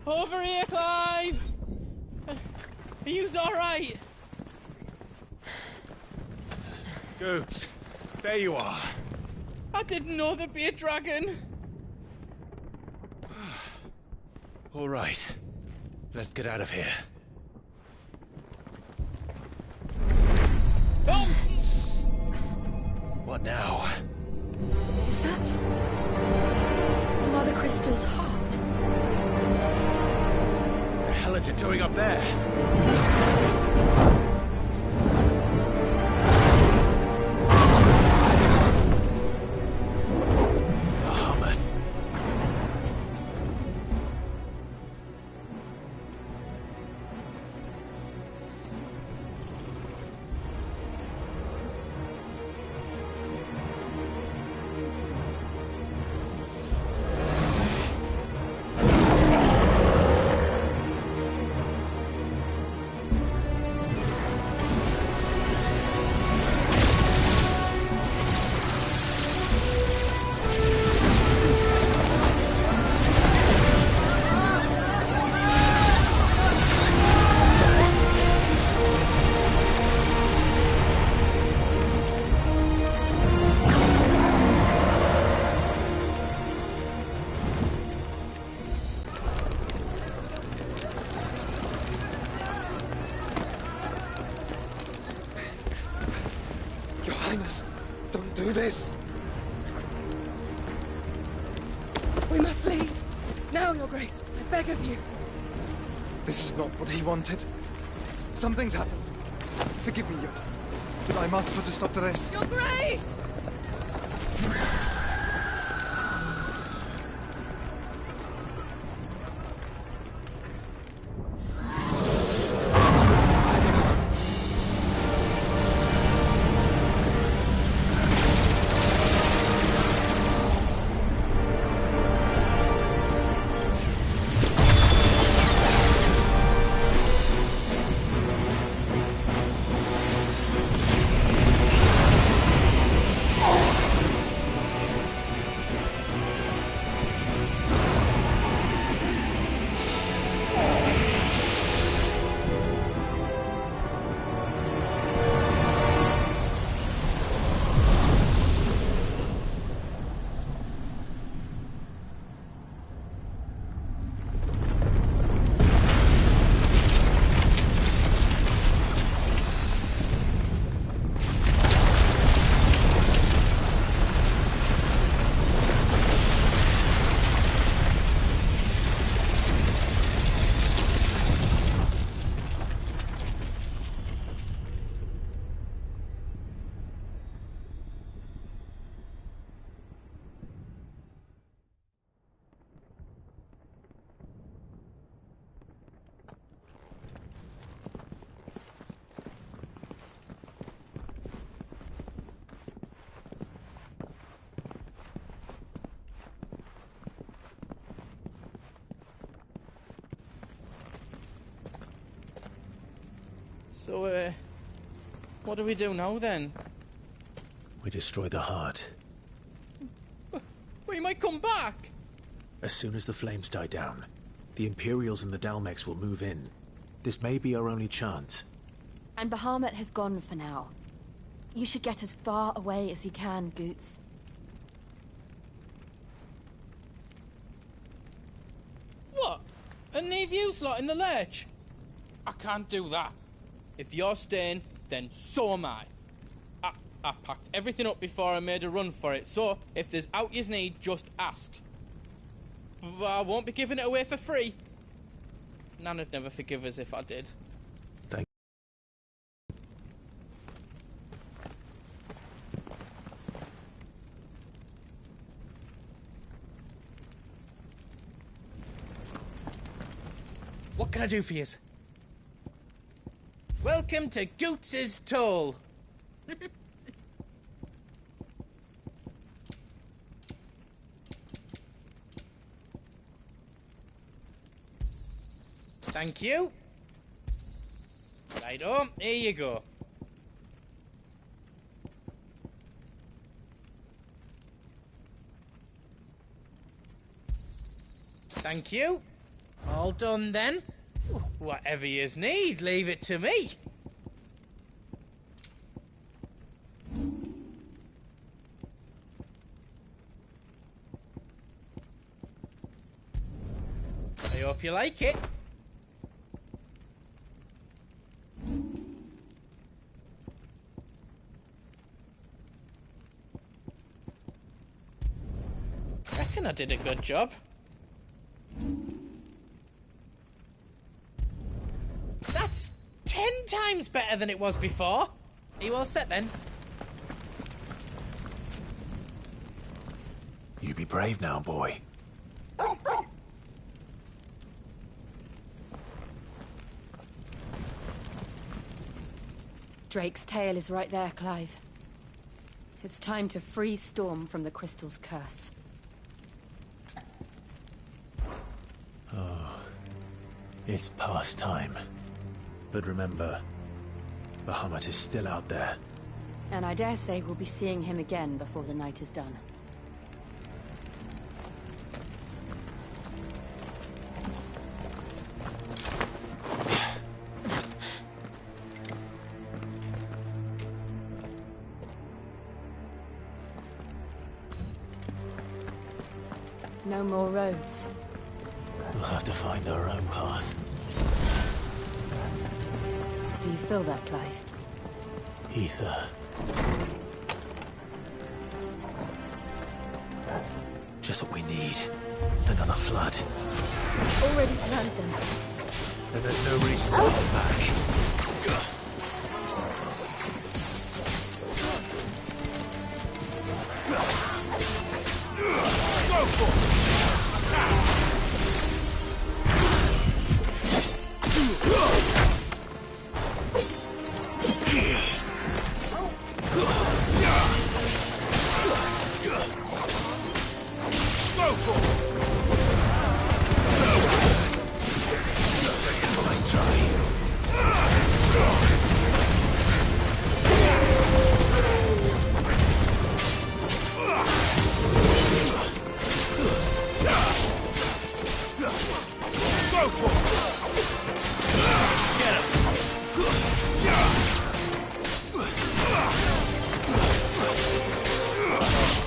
Over here, Clive! Are you alright? Goods, there you are. I didn't know there'd be a dragon. All right, let's get out of here. Oh! What now? Is that Mother Crystal's heart? What the hell is it doing up there? Don't do this! We must leave. Now, Your Grace. I beg of you. This is not what he wanted. Something's happened. Forgive me, Yod. But I must put a stop to this. Your Grace! So, what do we do now, then? We destroy the heart. We might come back! As soon as the flames die down, the Imperials and the Dalmex will move in. This may be our only chance. And Bahamut has gone for now. You should get as far away as you can, Goots. What? And leave you lot in the lurch? I can't do that. If you're staying, then so am I. I packed everything up before I made a run for it, so if there's out yous need, just ask. But I won't be giving it away for free. Nan'd never forgive us if I did. Thank What can I do for yous? Welcome to Goots's Toll. Thank you. Righto, here you go. Thank you. All done then? Whatever yous need, leave it to me. I hope you like it. Reckon I did a good job. That's 10 times better than it was before. Are you all set then? You be brave now, boy. Drake's tail is right there, Clive. It's time to free Storm from the Crystal's curse. Oh, it's past time. But remember, Bahamut is still out there. And I dare say we'll be seeing him again before the night is done. No more roads. We'll have to find our own path. Do you feel that, Clive? Ether. Just what we need. Another flood. Already turned them. Then there's no reason to hold back. Go for it!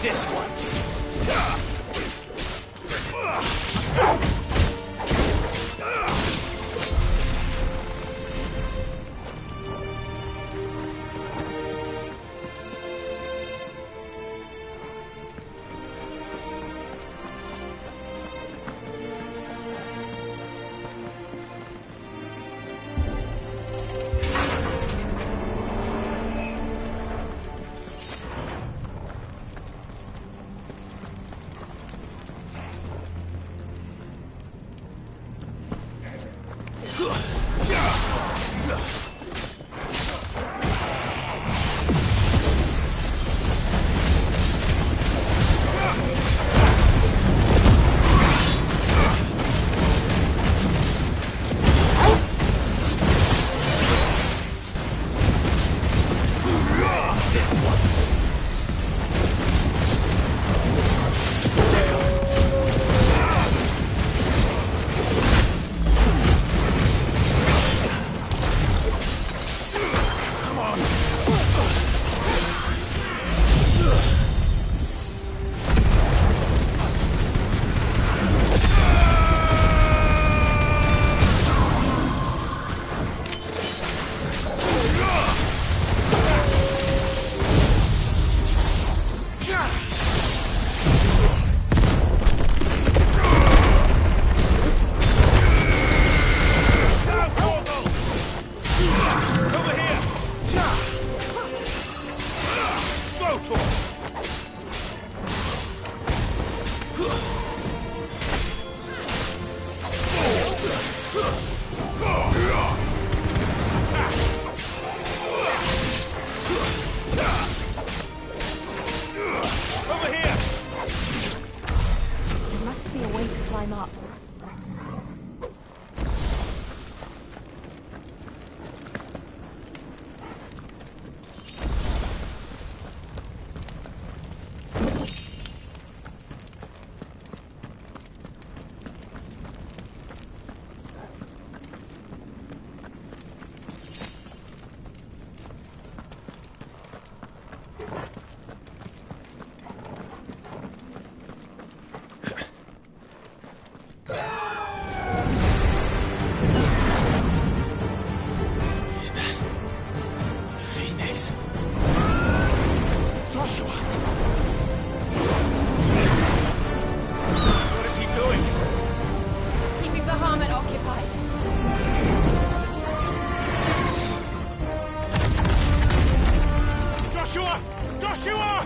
This one. Joshua! What is he doing? Keeping the Bahamut occupied. Joshua! Joshua!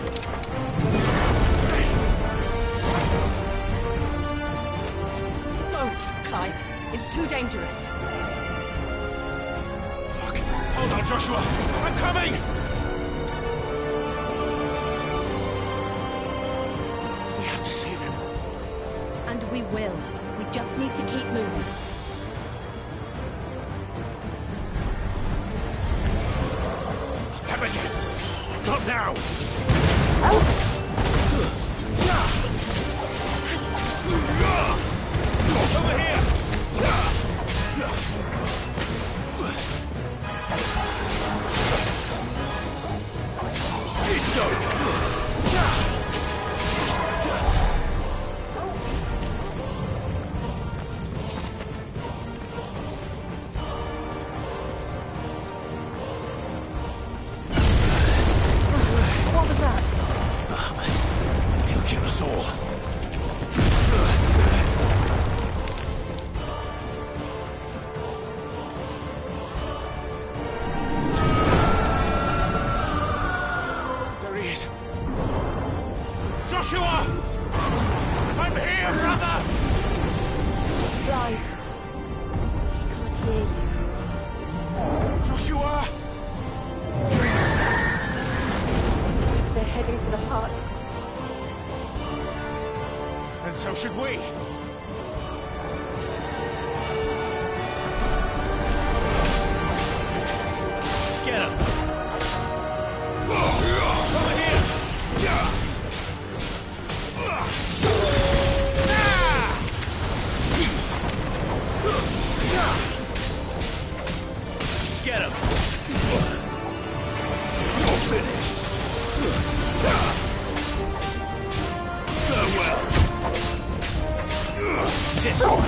Don't, Clive. It's too dangerous. Fuck. Hold on, Joshua. I'm coming! We have to save him. And we will. We just need to keep moving. Never again. Not now. Over here. It's over. What was that? Bahamut. He'll kill us all. There he is. Joshua! I'm here, brother! Clive. He can't hear you. Joshua! They're heading for the heart. And so should we. Get him! Over here! Get him! You're finished! Farewell! This one!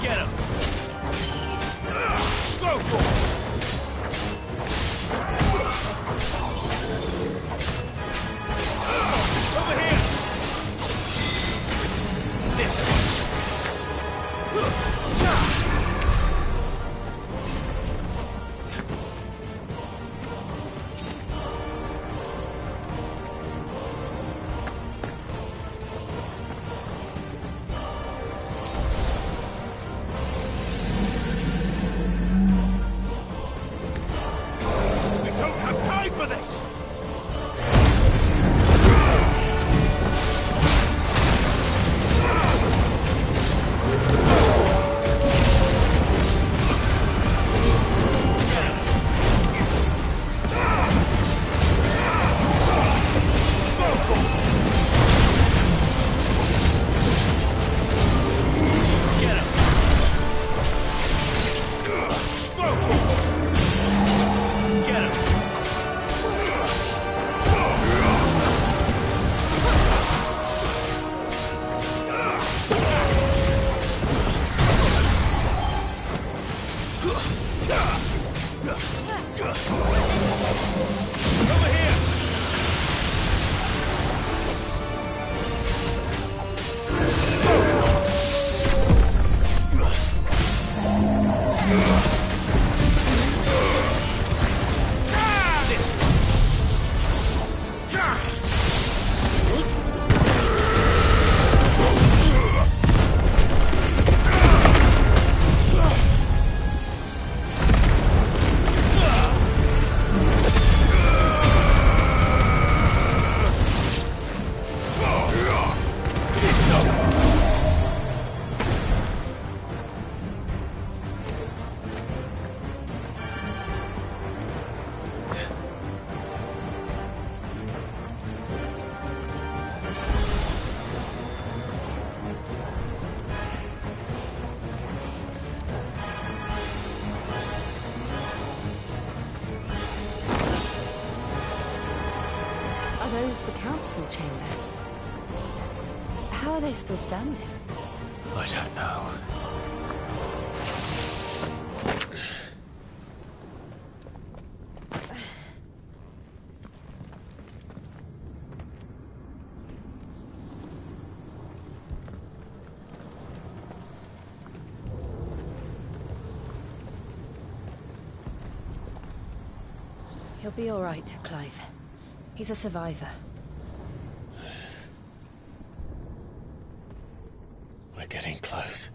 Get him! Go! Over here! This We don't have time for this! closed the council chambers. How are they still standing? I don't know. He'll be all right, Clive. He's a survivor. We're getting close.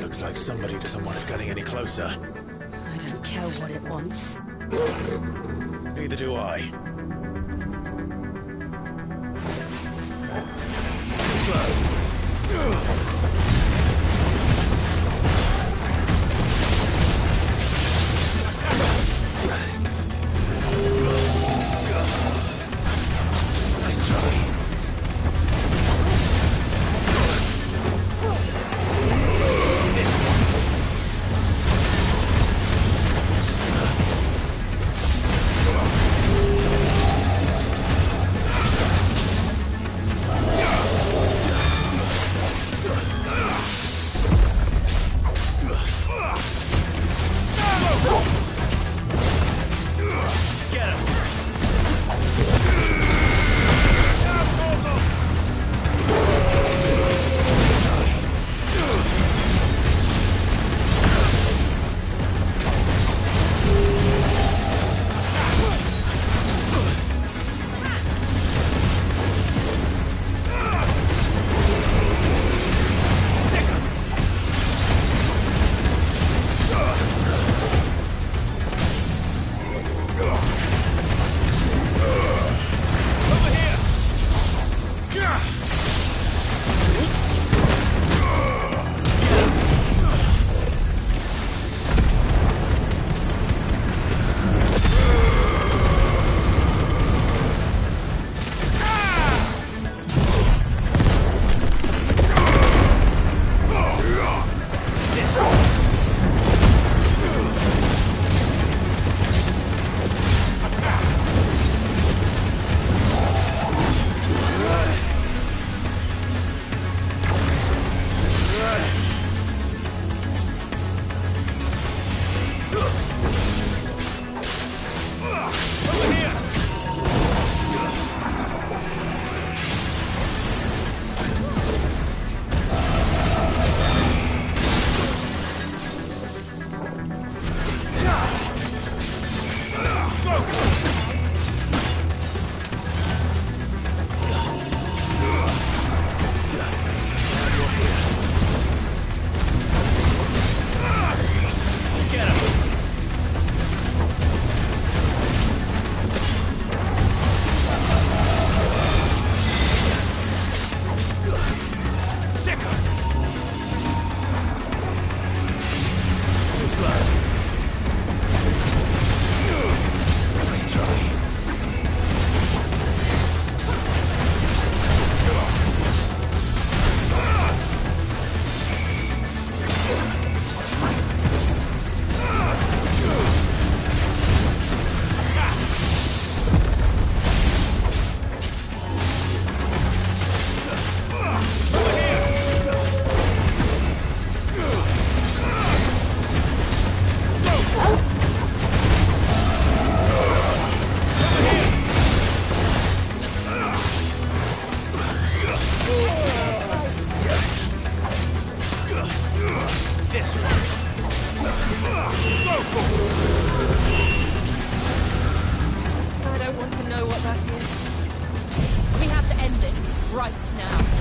Looks like somebody doesn't want us getting any closer. I don't care what it wants. Neither do I. Nice try. right now.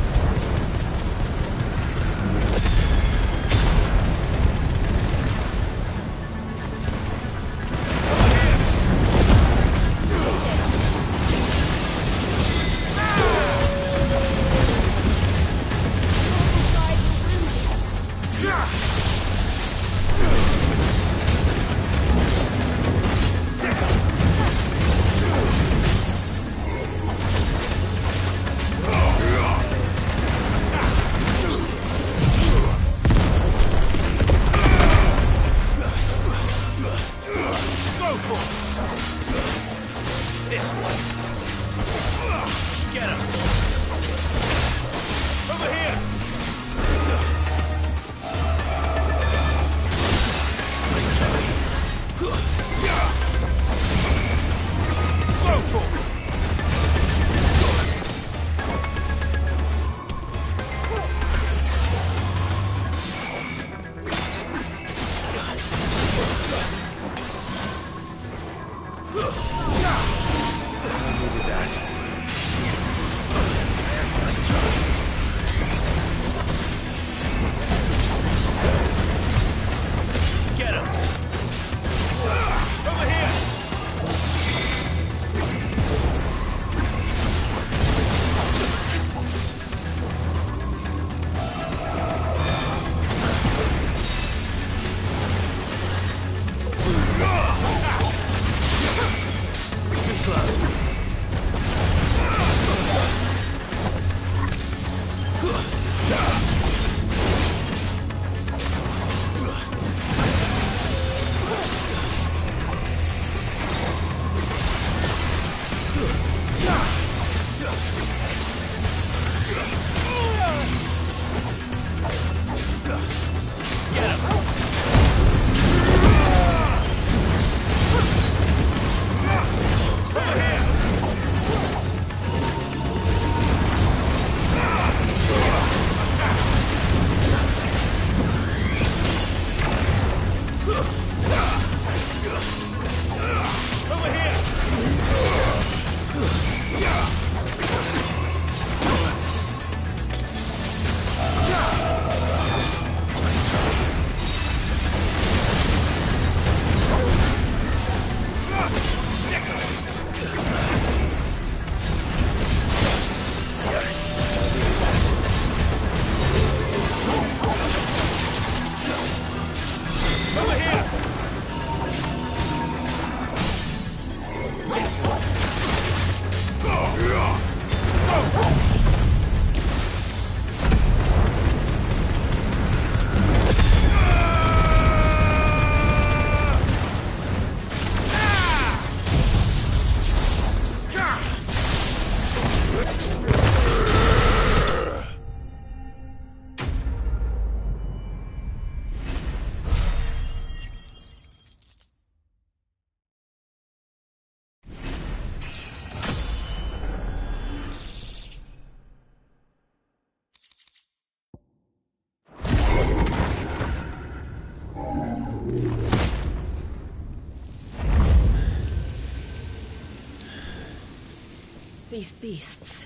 These beasts...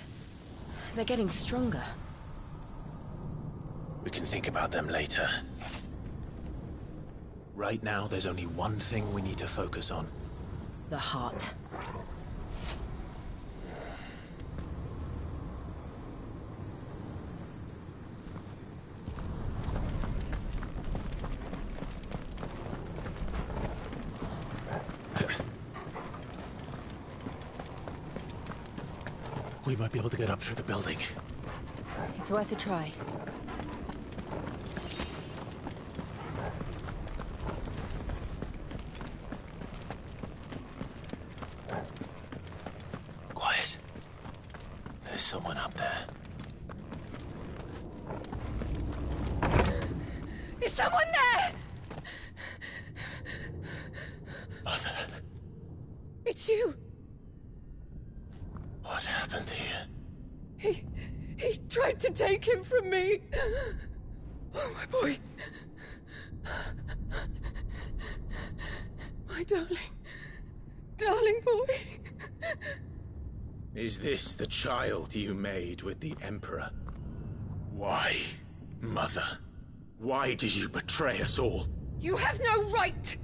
they're getting stronger. We can think about them later. Right now, there's only one thing we need to focus on. The heart. We might be able to get up through the building. It's worth a try. Quiet. There's someone up there. Is someone there? Mother. It's you. What happened here? He tried to take him from me. Oh, my boy. My darling boy. Is this the child you made with the Emperor? Why, Mother? Why did you betray us all? You have no right!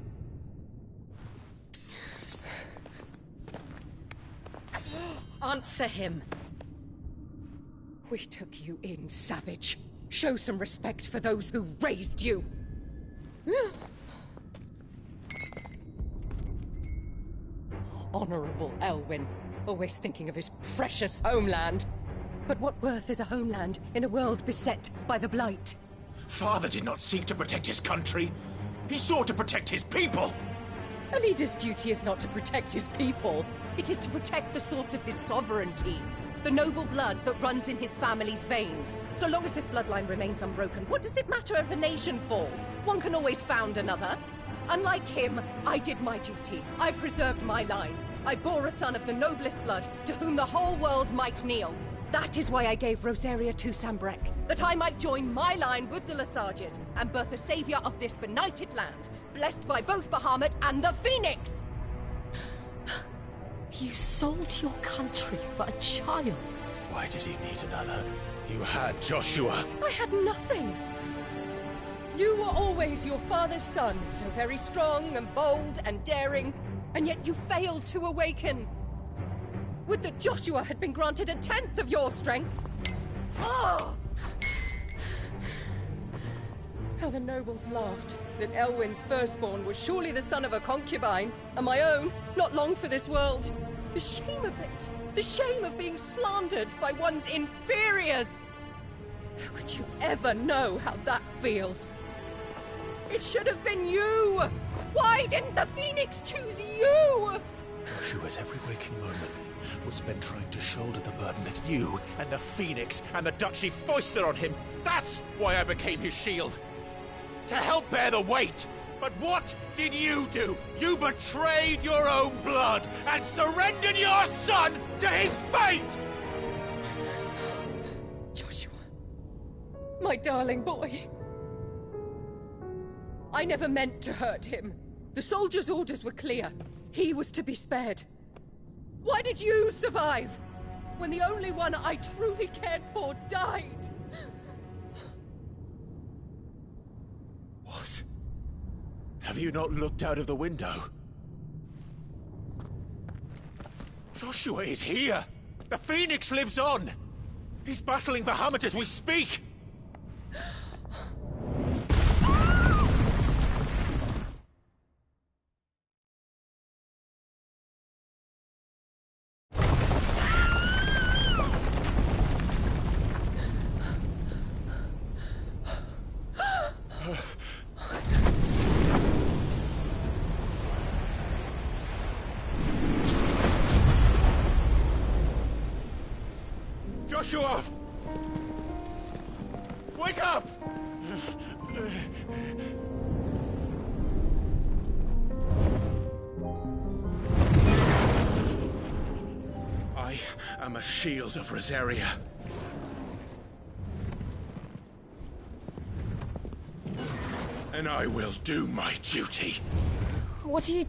Answer him. We took you in, savage. Show some respect for those who raised you. Honorable Elwyn, always thinking of his precious homeland. But what worth is a homeland in a world beset by the Blight? Father did not seek to protect his country. He sought to protect his people. A leader's duty is not to protect his people. It is to protect the source of his sovereignty. The noble blood that runs in his family's veins. So long as this bloodline remains unbroken, what does it matter if a nation falls? One can always found another. Unlike him, I did my duty. I preserved my line. I bore a son of the noblest blood, to whom the whole world might kneel. That is why I gave Rosaria to Sanbreque, that I might join my line with the Lesages and birth a savior of this benighted land, blessed by both Bahamut and the Phoenix! You sold your country for a child. Why did he need another? You had Joshua. I had nothing. You were always your father's son, so very strong and bold and daring, and yet you failed to awaken. Would that Joshua had been granted 1/10 of your strength. Oh! How the nobles laughed that Elwyn's firstborn was surely the son of a concubine, and my own, not long for this world. The shame of it! The shame of being slandered by one's inferiors! How could you ever know how that feels? It should have been you! Why didn't the Phoenix choose you? Joshua's every waking moment was spent trying to shoulder the burden that you and the Phoenix and the Duchy foisted on him. That's why I became his shield. To help bear the weight. But what did you do? You betrayed your own blood and surrendered your son to his fate! Joshua, my darling boy. I never meant to hurt him. The soldiers' orders were clear. He was to be spared. Why did you survive when the only one I truly cared for died? What? Have you not looked out of the window? Joshua is here! The Phoenix lives on! He's battling Bahamut as we speak! Joshua! Wake up! I am a shield of Rosaria. And I will do my duty. What are you...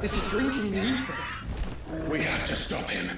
This is drinking me. We have to stop him.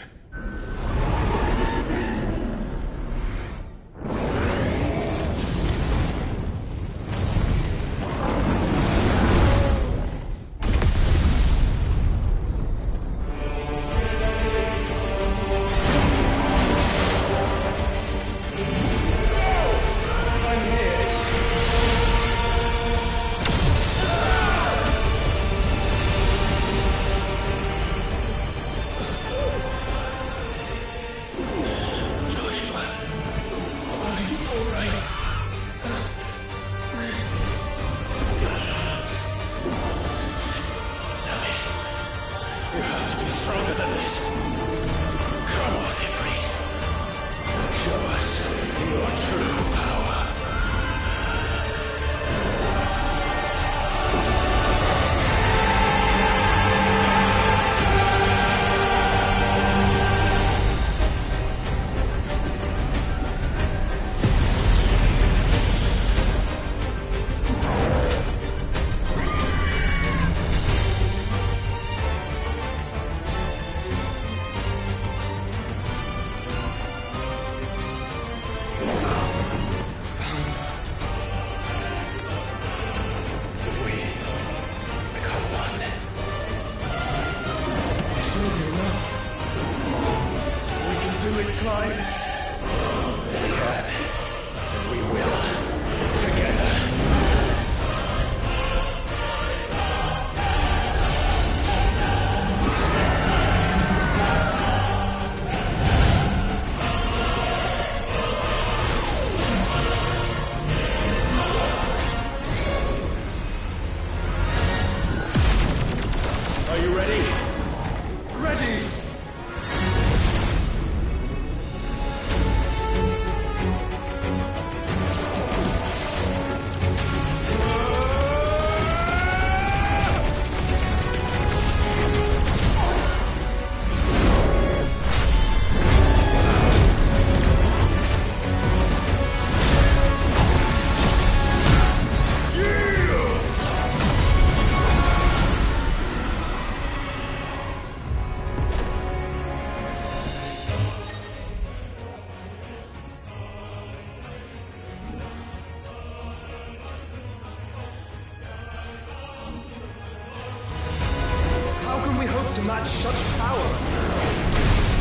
To match such power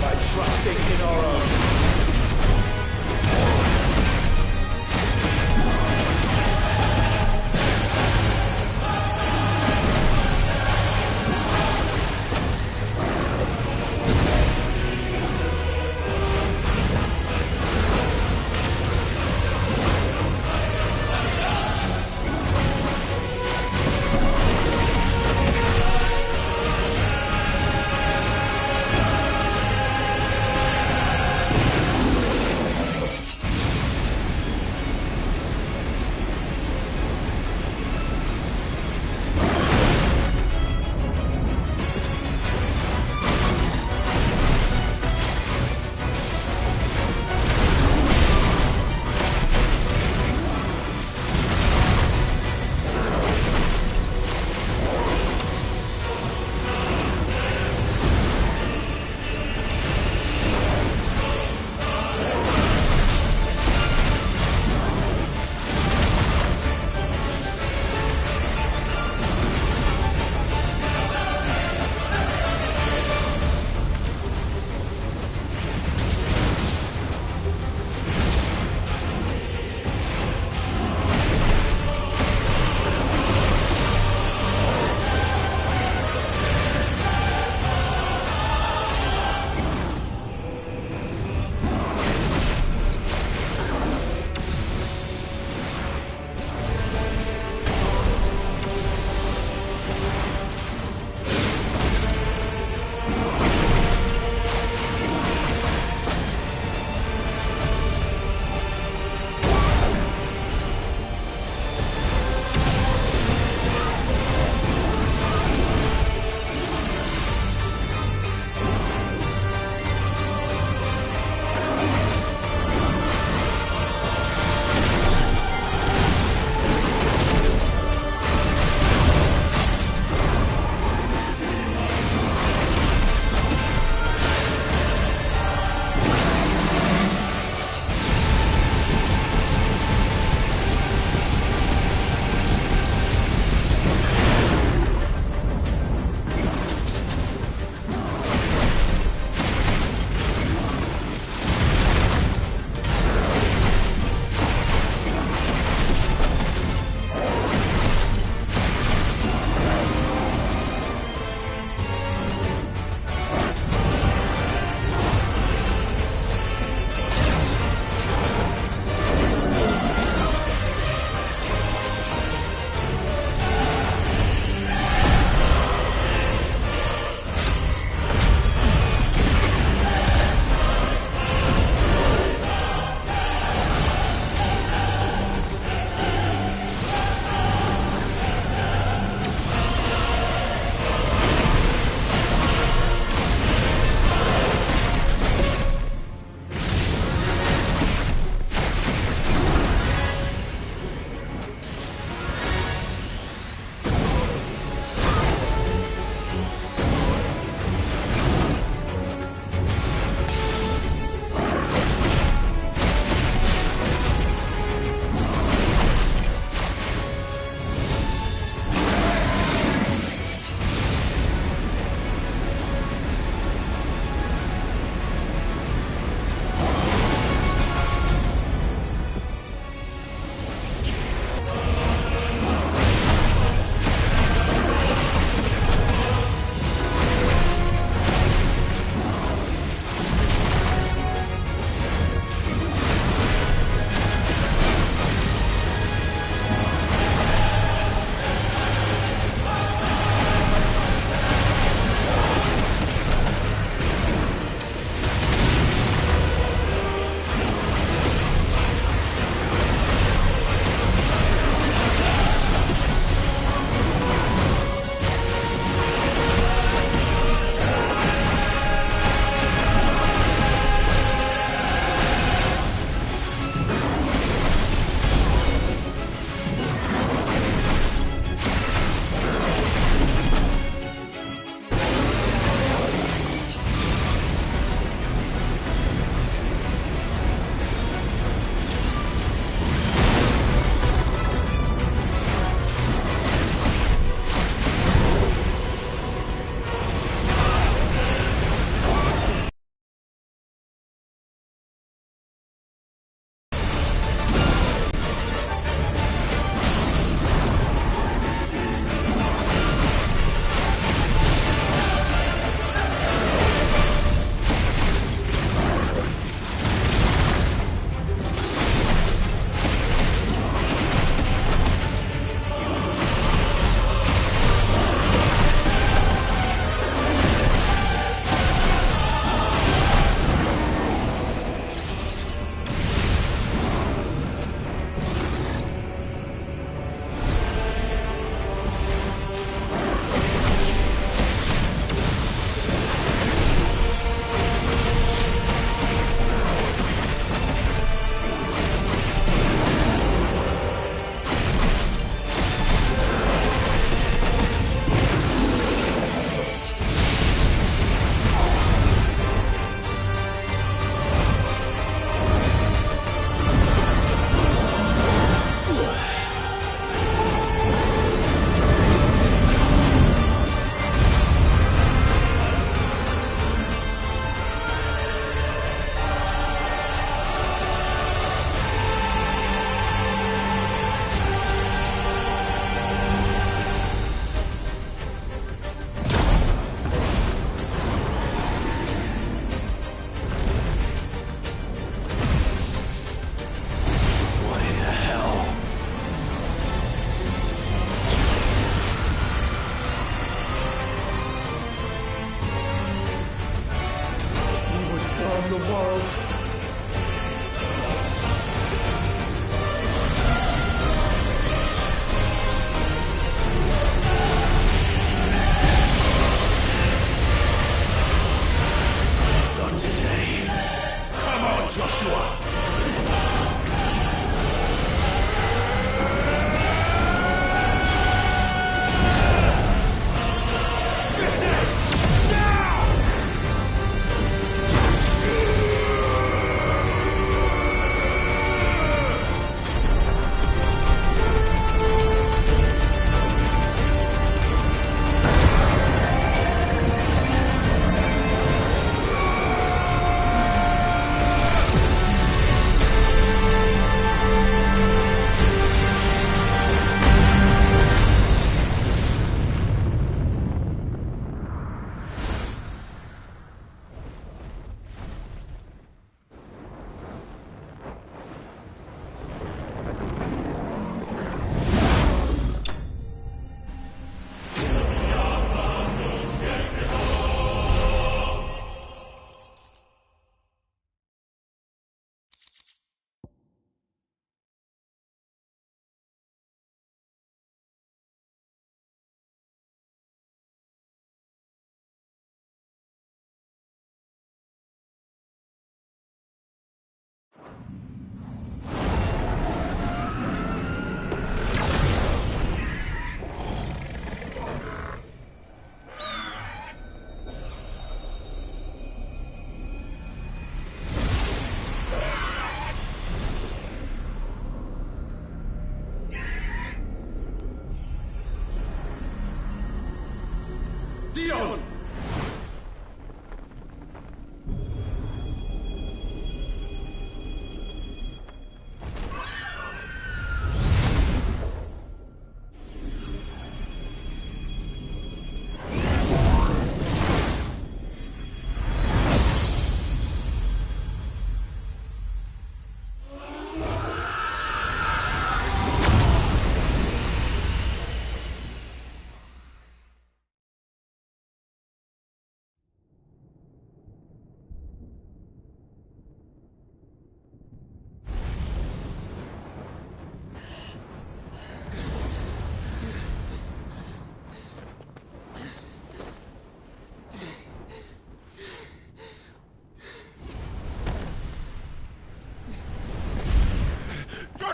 by trusting in our own.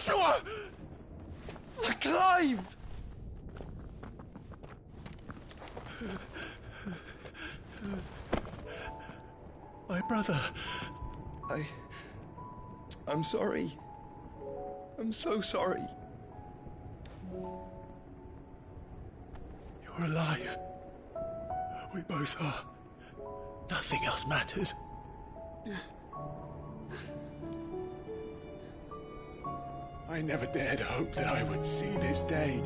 Joshua! Clive! My brother. I'm sorry. I'm so sorry. You're alive. We both are. Nothing else matters. I never dared hope that I would see this day.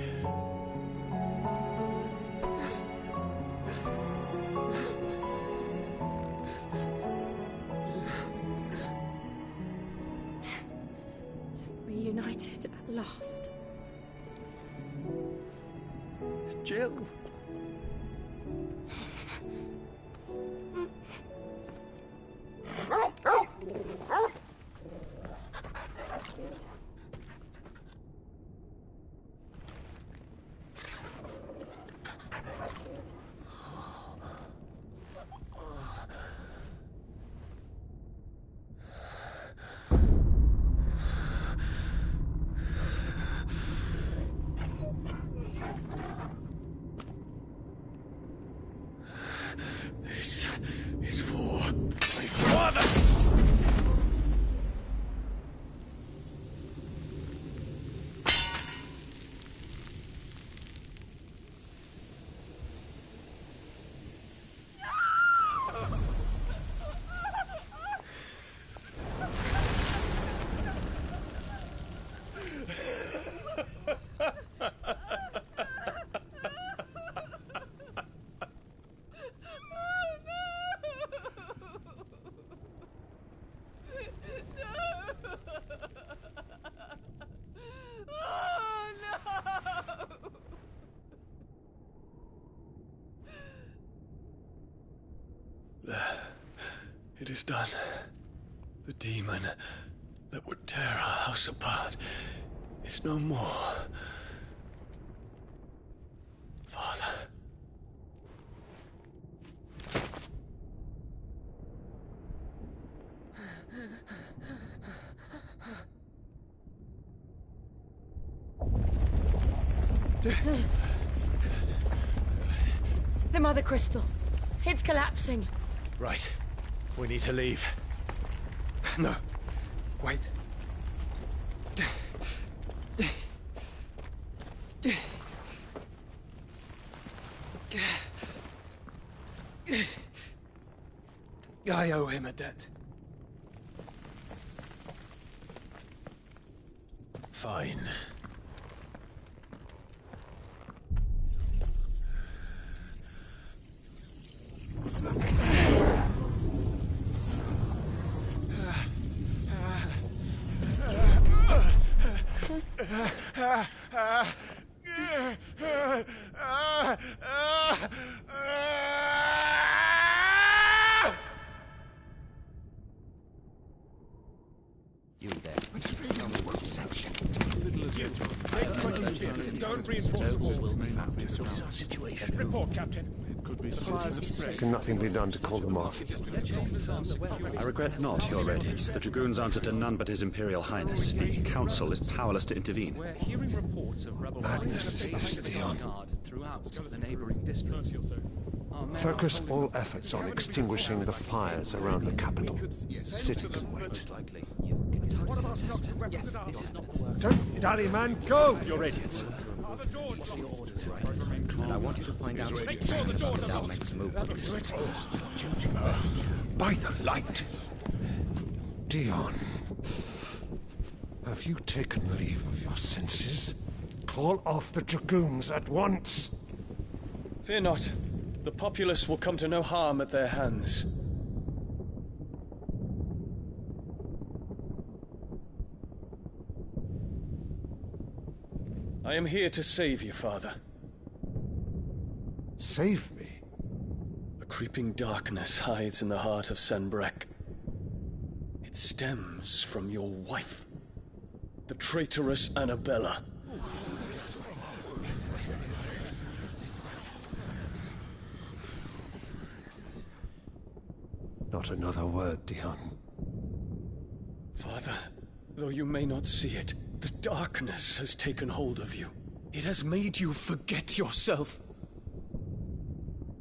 Reunited at last. Jill. This is for my father! It is done. The demon that would tear our house apart is no more. Father. The Mother Crystal. It's collapsing. Right. We need to leave. No. Wait. I owe him a debt. Fine. You there. Don't reinforce the walls. Situation. Report, Captain. Can nothing be done to call them off? I regret not, Your Radiance. The Dragoons answer to none but His Imperial Highness. The Council is powerless to intervene. We're hearing reports of rebel Madness is this, Theon. throughout the neighboring districts. Focus all efforts on extinguishing the fires around the capital. City can wait. Don't dally, man, go! Your Radiance. And I want you to find out Make sure the doors are locked. makes a move. By the light! Dion, have you taken leave of your senses? Call off the Dragoons at once! Fear not. The populace will come to no harm at their hands. I am here to save you, Father. Save me? A creeping darkness hides in the heart of Senbrek. It stems from your wife, the traitorous Annabella. Not another word, Dion. Father, though you may not see it, The darkness has taken hold of you. It has made you forget yourself.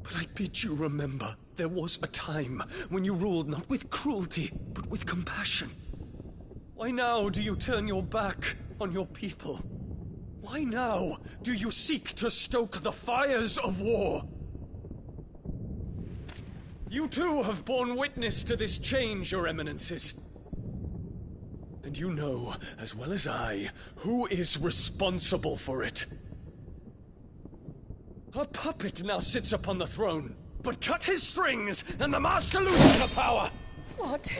But I bid you remember, there was a time when you ruled not with cruelty, but with compassion. Why now do you turn your back on your people? Why now do you seek to stoke the fires of war? You too have borne witness to this change, Your Eminences. And you know, as well as I, who is responsible for it. A puppet now sits upon the throne, but cut his strings, and the master loses the power! What?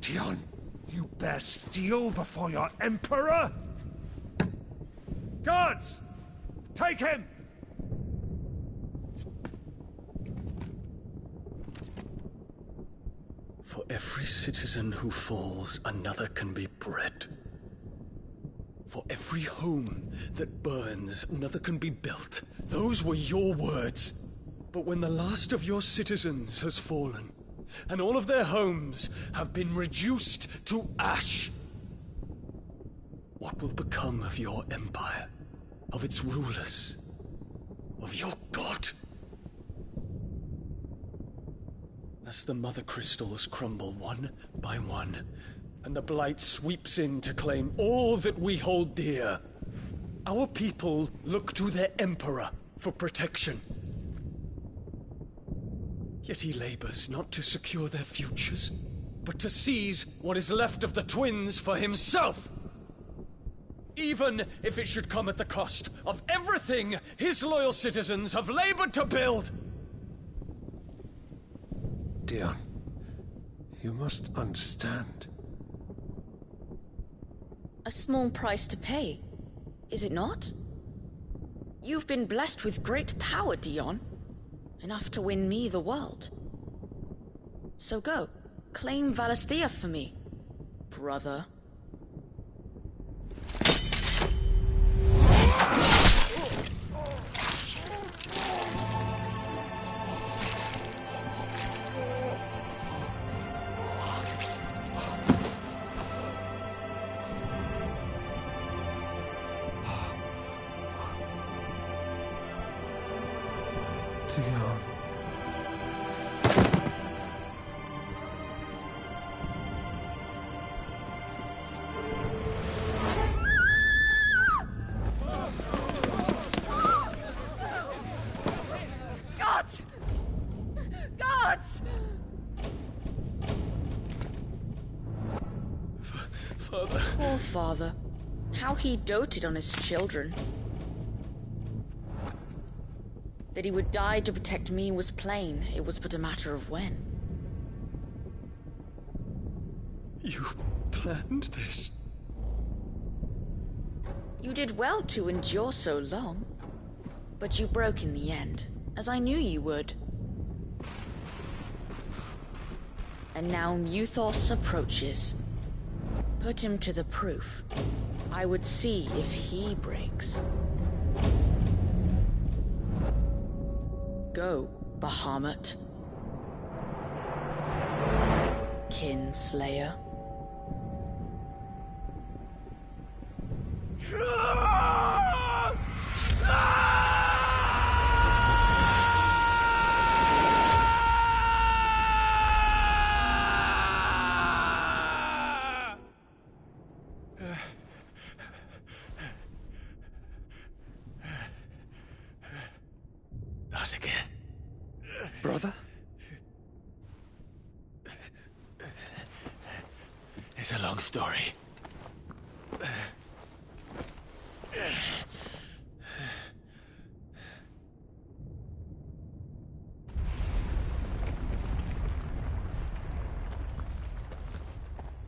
Dion, you bear steel before your emperor? Guards! Take him! For every citizen who falls, another can be bred. For every home that burns, another can be built. Those were your words. But when the last of your citizens has fallen, and all of their homes have been reduced to ash, what will become of your empire, of its rulers, of your god? As the Mother Crystals crumble one by one, and the Blight sweeps in to claim all that we hold dear, our people look to their Emperor for protection. Yet he labors not to secure their futures, but to seize what is left of the twins for himself! Even if it should come at the cost of everything his loyal citizens have labored to build! Dion, you must understand. A small price to pay, is it not? You've been blessed with great power, Dion. Enough to win me the world. So go, claim Valisthea for me, brother. Dion. Gods! Gods! Father. Poor father. How he doted on his children. That he would die to protect me was plain. It was but a matter of when. You planned this? You did well to endure so long. But you broke in the end, as I knew you would. And now Muthos approaches. Put him to the proof. I would see if he breaks. Go, Bahamut. Kinslayer. Not again. Brother? It's a long story.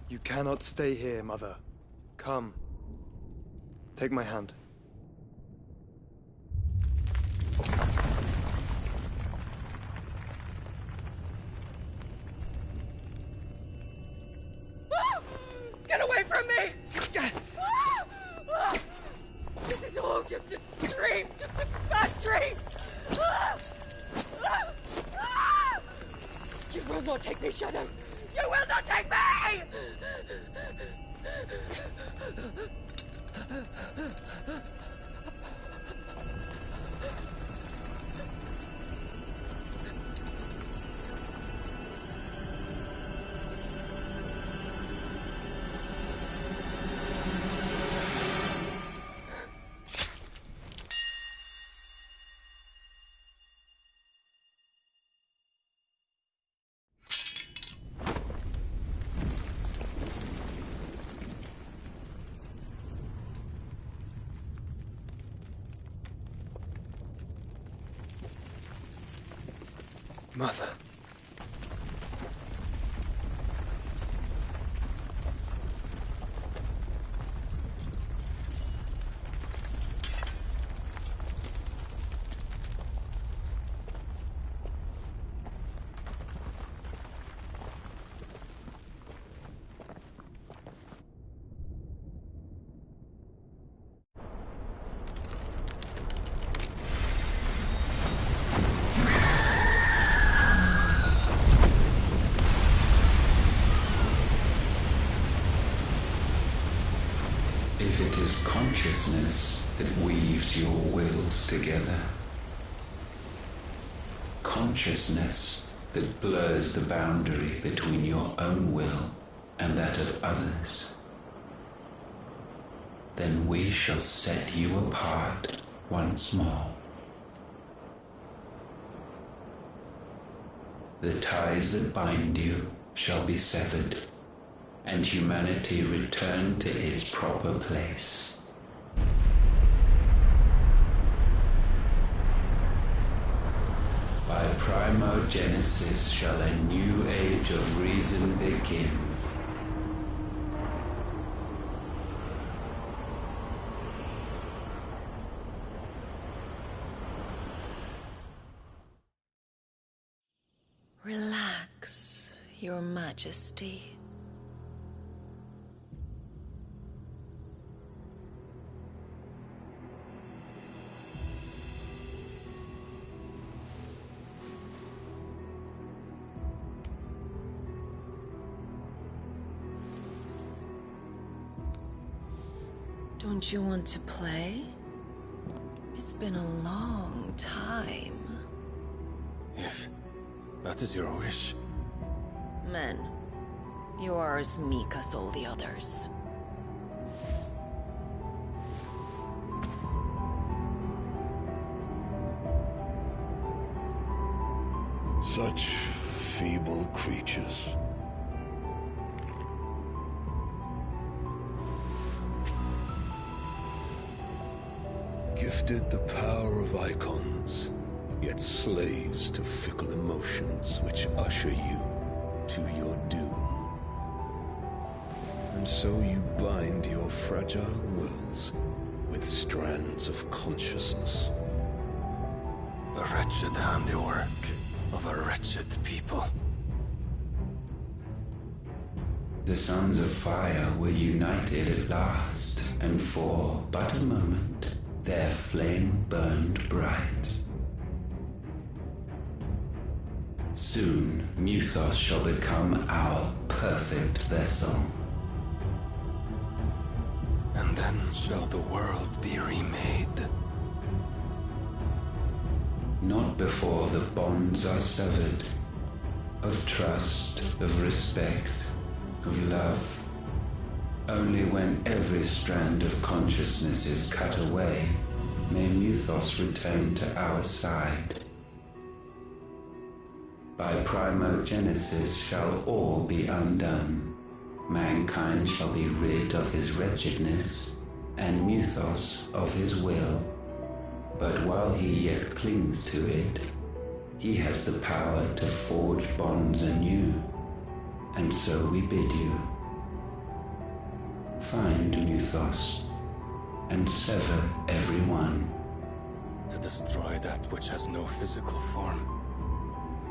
You cannot stay here, Mother. Come. Take my hand. Get away from me! This is all just a dream, just a bad dream! You will not take me, Shadow! You will not take me! Mother. If it is consciousness that weaves your wills together, consciousness that blurs the boundary between your own will and that of others, then we shall set you apart once more. The ties that bind you shall be severed, and humanity return to its proper place. By primogenesis shall a new age of reason begin. Relax, Your Majesty. Don't you want to play? It's been a long time. If that is your wish. Men, you are as meek as all the others. Such feeble creatures. Gifted the power of icons, yet slaves to fickle emotions which usher you to your doom. And so you bind your fragile wills with strands of consciousness. The wretched handiwork of a wretched people. The sons of fire were united at last, and for but a moment, their flame burned bright. Soon, Muthos shall become our perfect vessel. And then shall the world be remade. Not before the bonds are severed, of trust, of respect, of love. Only when every strand of consciousness is cut away, may Muthos return to our side. By primogenesis shall all be undone. Mankind shall be rid of his wretchedness, and Muthos of his will. But while he yet clings to it, he has the power to forge bonds anew, and so we bid you. Find Muthos, and sever every one. To destroy that which has no physical form.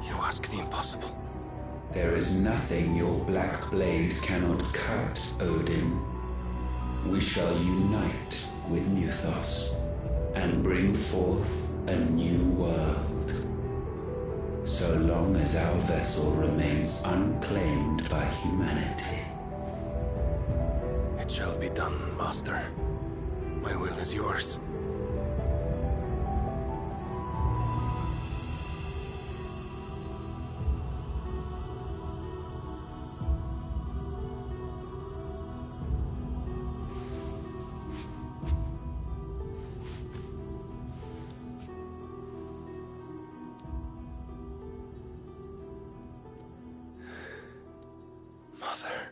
You ask the impossible. There is nothing your black blade cannot cut, Odin. We shall unite with Muthos, and bring forth a new world. So long as our vessel remains unclaimed by humanity. It shall be done, Master. My will is yours. Mother.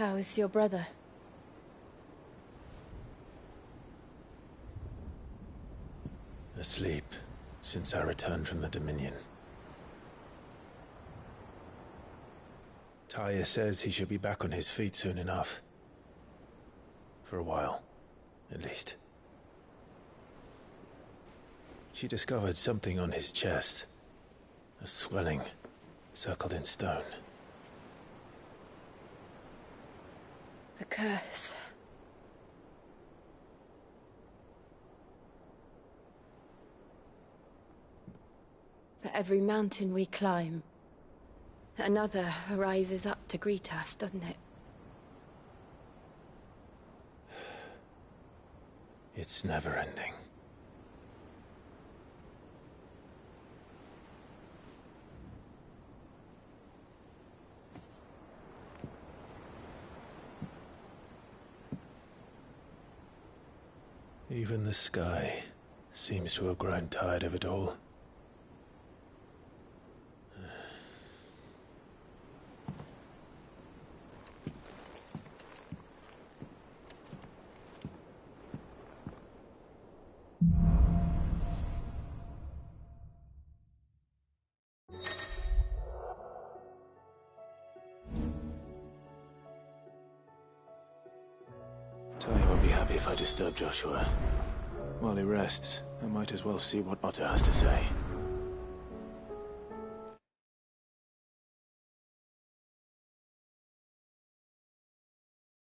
How is your brother? Asleep since I returned from the Dominion. Taya says he should be back on his feet soon enough. For a while, at least. She discovered something on his chest. A swelling, circled in stone. The curse. For every mountain we climb, another rises up to greet us, doesn't it? It's never ending. Even the sky seems to have grown tired of it all. Tony won't be happy if I disturb Joshua. While he rests, I might as well see what Otter has to say.